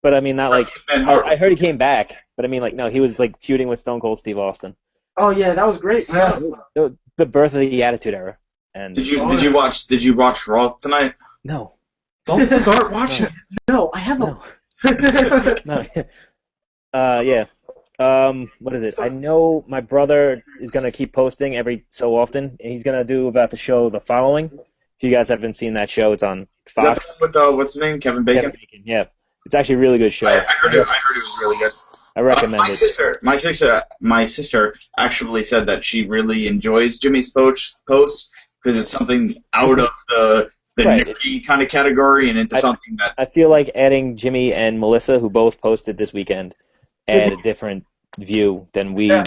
[SPEAKER 3] But I mean, not like I heard he came back, but I mean, like no, he was like feuding with Stone Cold Steve Austin.
[SPEAKER 2] Oh yeah, that was great.
[SPEAKER 7] Yeah.
[SPEAKER 3] The birth of the Attitude Era. And
[SPEAKER 6] Did you watch Raw tonight?
[SPEAKER 3] no,
[SPEAKER 6] Don't start watching.
[SPEAKER 2] No, I have
[SPEAKER 3] no,
[SPEAKER 2] a.
[SPEAKER 3] no. Yeah. What is it? I know my brother is gonna keep posting every so often, and he's gonna do about the show The Following. If you guys haven't seen that show, it's on
[SPEAKER 6] Is that
[SPEAKER 3] Fox.
[SPEAKER 6] with what's his name? Kevin Bacon.
[SPEAKER 3] Kevin Bacon, yeah, it's actually a really good show.
[SPEAKER 6] I heard it was really good.
[SPEAKER 3] I recommend
[SPEAKER 6] my
[SPEAKER 3] it.
[SPEAKER 6] My sister actually said that she really enjoys Jimmy's posts because it's something out of the
[SPEAKER 3] Right.
[SPEAKER 6] nerdy kind of category and into something that.
[SPEAKER 3] I feel like adding Jimmy and Melissa, who both posted this weekend, add a different view than we
[SPEAKER 7] Yeah.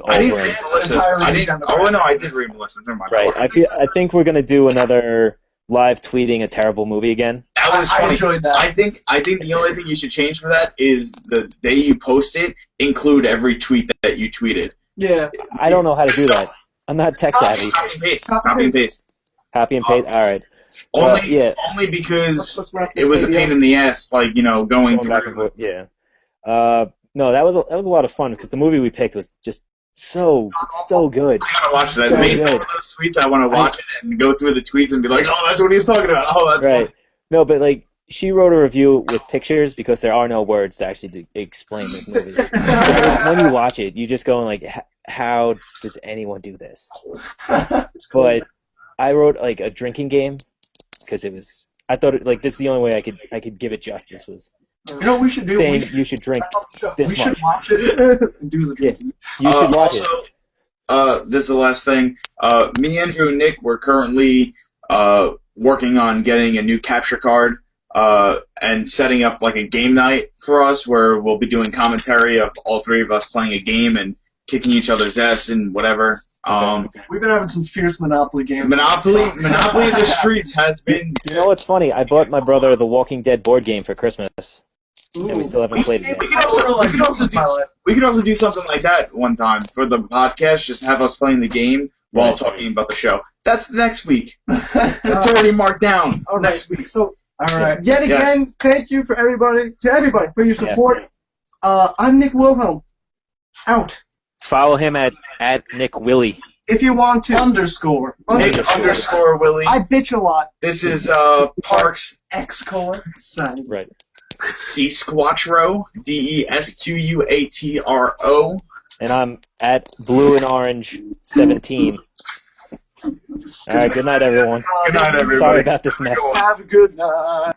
[SPEAKER 6] I didn't
[SPEAKER 3] over.
[SPEAKER 6] read Melissa.
[SPEAKER 7] entirely
[SPEAKER 6] I didn't.
[SPEAKER 7] different.
[SPEAKER 6] Oh no, I did read Melissa. Never mind.
[SPEAKER 3] Right. I think we're gonna do another live tweeting a terrible movie again.
[SPEAKER 6] That was
[SPEAKER 7] I
[SPEAKER 6] funny.
[SPEAKER 7] enjoyed that.
[SPEAKER 6] I think the only thing you should change for that is the day you post it, include every tweet that you tweeted.
[SPEAKER 2] Yeah.
[SPEAKER 3] I don't know how to do that. I'm not tech savvy.
[SPEAKER 6] Copy and paste. Copy and paste.
[SPEAKER 3] Copy and paste. All right.
[SPEAKER 6] Only because
[SPEAKER 2] Let's wrap
[SPEAKER 6] it
[SPEAKER 2] this
[SPEAKER 6] was a
[SPEAKER 2] baby
[SPEAKER 6] pain
[SPEAKER 2] up.
[SPEAKER 6] in the ass, like going
[SPEAKER 3] Going back and
[SPEAKER 6] through.
[SPEAKER 3] forth. Yeah. No, that was a lot of fun because the movie we picked was just so good.
[SPEAKER 6] I gotta watch that.
[SPEAKER 3] So
[SPEAKER 6] Based on
[SPEAKER 3] good.
[SPEAKER 6] those tweets, I want to watch it and go through the tweets and be like, "Oh, that's what he's talking about." Oh, that's
[SPEAKER 3] Right.
[SPEAKER 6] funny.
[SPEAKER 3] No, but like she wrote a review with pictures because there are no words to actually explain this movie. When you watch it, you just go like, "How does anyone do this?" But I wrote like a drinking game because it was. I thought this is the only way I could give it justice was
[SPEAKER 7] You know what we should do?
[SPEAKER 3] saying you should drink this
[SPEAKER 7] We should
[SPEAKER 3] much.
[SPEAKER 7] watch it and do the
[SPEAKER 3] Yeah.
[SPEAKER 7] drinking.
[SPEAKER 3] You should watch
[SPEAKER 6] Also,
[SPEAKER 3] it.
[SPEAKER 6] this is the last thing. Me, Andrew, and Nick, we're currently working on getting a new capture card and setting up like a game night for us where we'll be doing commentary of all three of us playing a game and kicking each other's ass and whatever.
[SPEAKER 7] We've been having some fierce Monopoly games.
[SPEAKER 6] Monopoly in the streets has been.
[SPEAKER 3] You know what's funny? I bought my brother the Walking Dead board game for Christmas, and we still haven't played it yet.
[SPEAKER 6] We could also do something like that one time for the podcast. Just have us playing the game while
[SPEAKER 3] Right.
[SPEAKER 6] talking about the show. That's next week. That's already marked down.
[SPEAKER 2] All right.
[SPEAKER 6] Next week.
[SPEAKER 2] So
[SPEAKER 7] All right.
[SPEAKER 2] yet again,
[SPEAKER 6] Yes.
[SPEAKER 2] thank you for everybody for your support. I'm Nick Wilhelm. Out.
[SPEAKER 3] Follow him at Nick Willie.
[SPEAKER 2] If you want to.
[SPEAKER 7] Underscore.
[SPEAKER 6] Nick _ Willie.
[SPEAKER 2] I bitch a lot.
[SPEAKER 6] This is Parks
[SPEAKER 7] X-core. Sign.
[SPEAKER 3] Right.
[SPEAKER 6] DeSquatro, DESQUATRO.
[SPEAKER 3] And I'm at Blue and Orange 17. All right. Good night, everyone.
[SPEAKER 6] Good night, everybody.
[SPEAKER 3] Sorry about this mess.
[SPEAKER 7] Have a good night.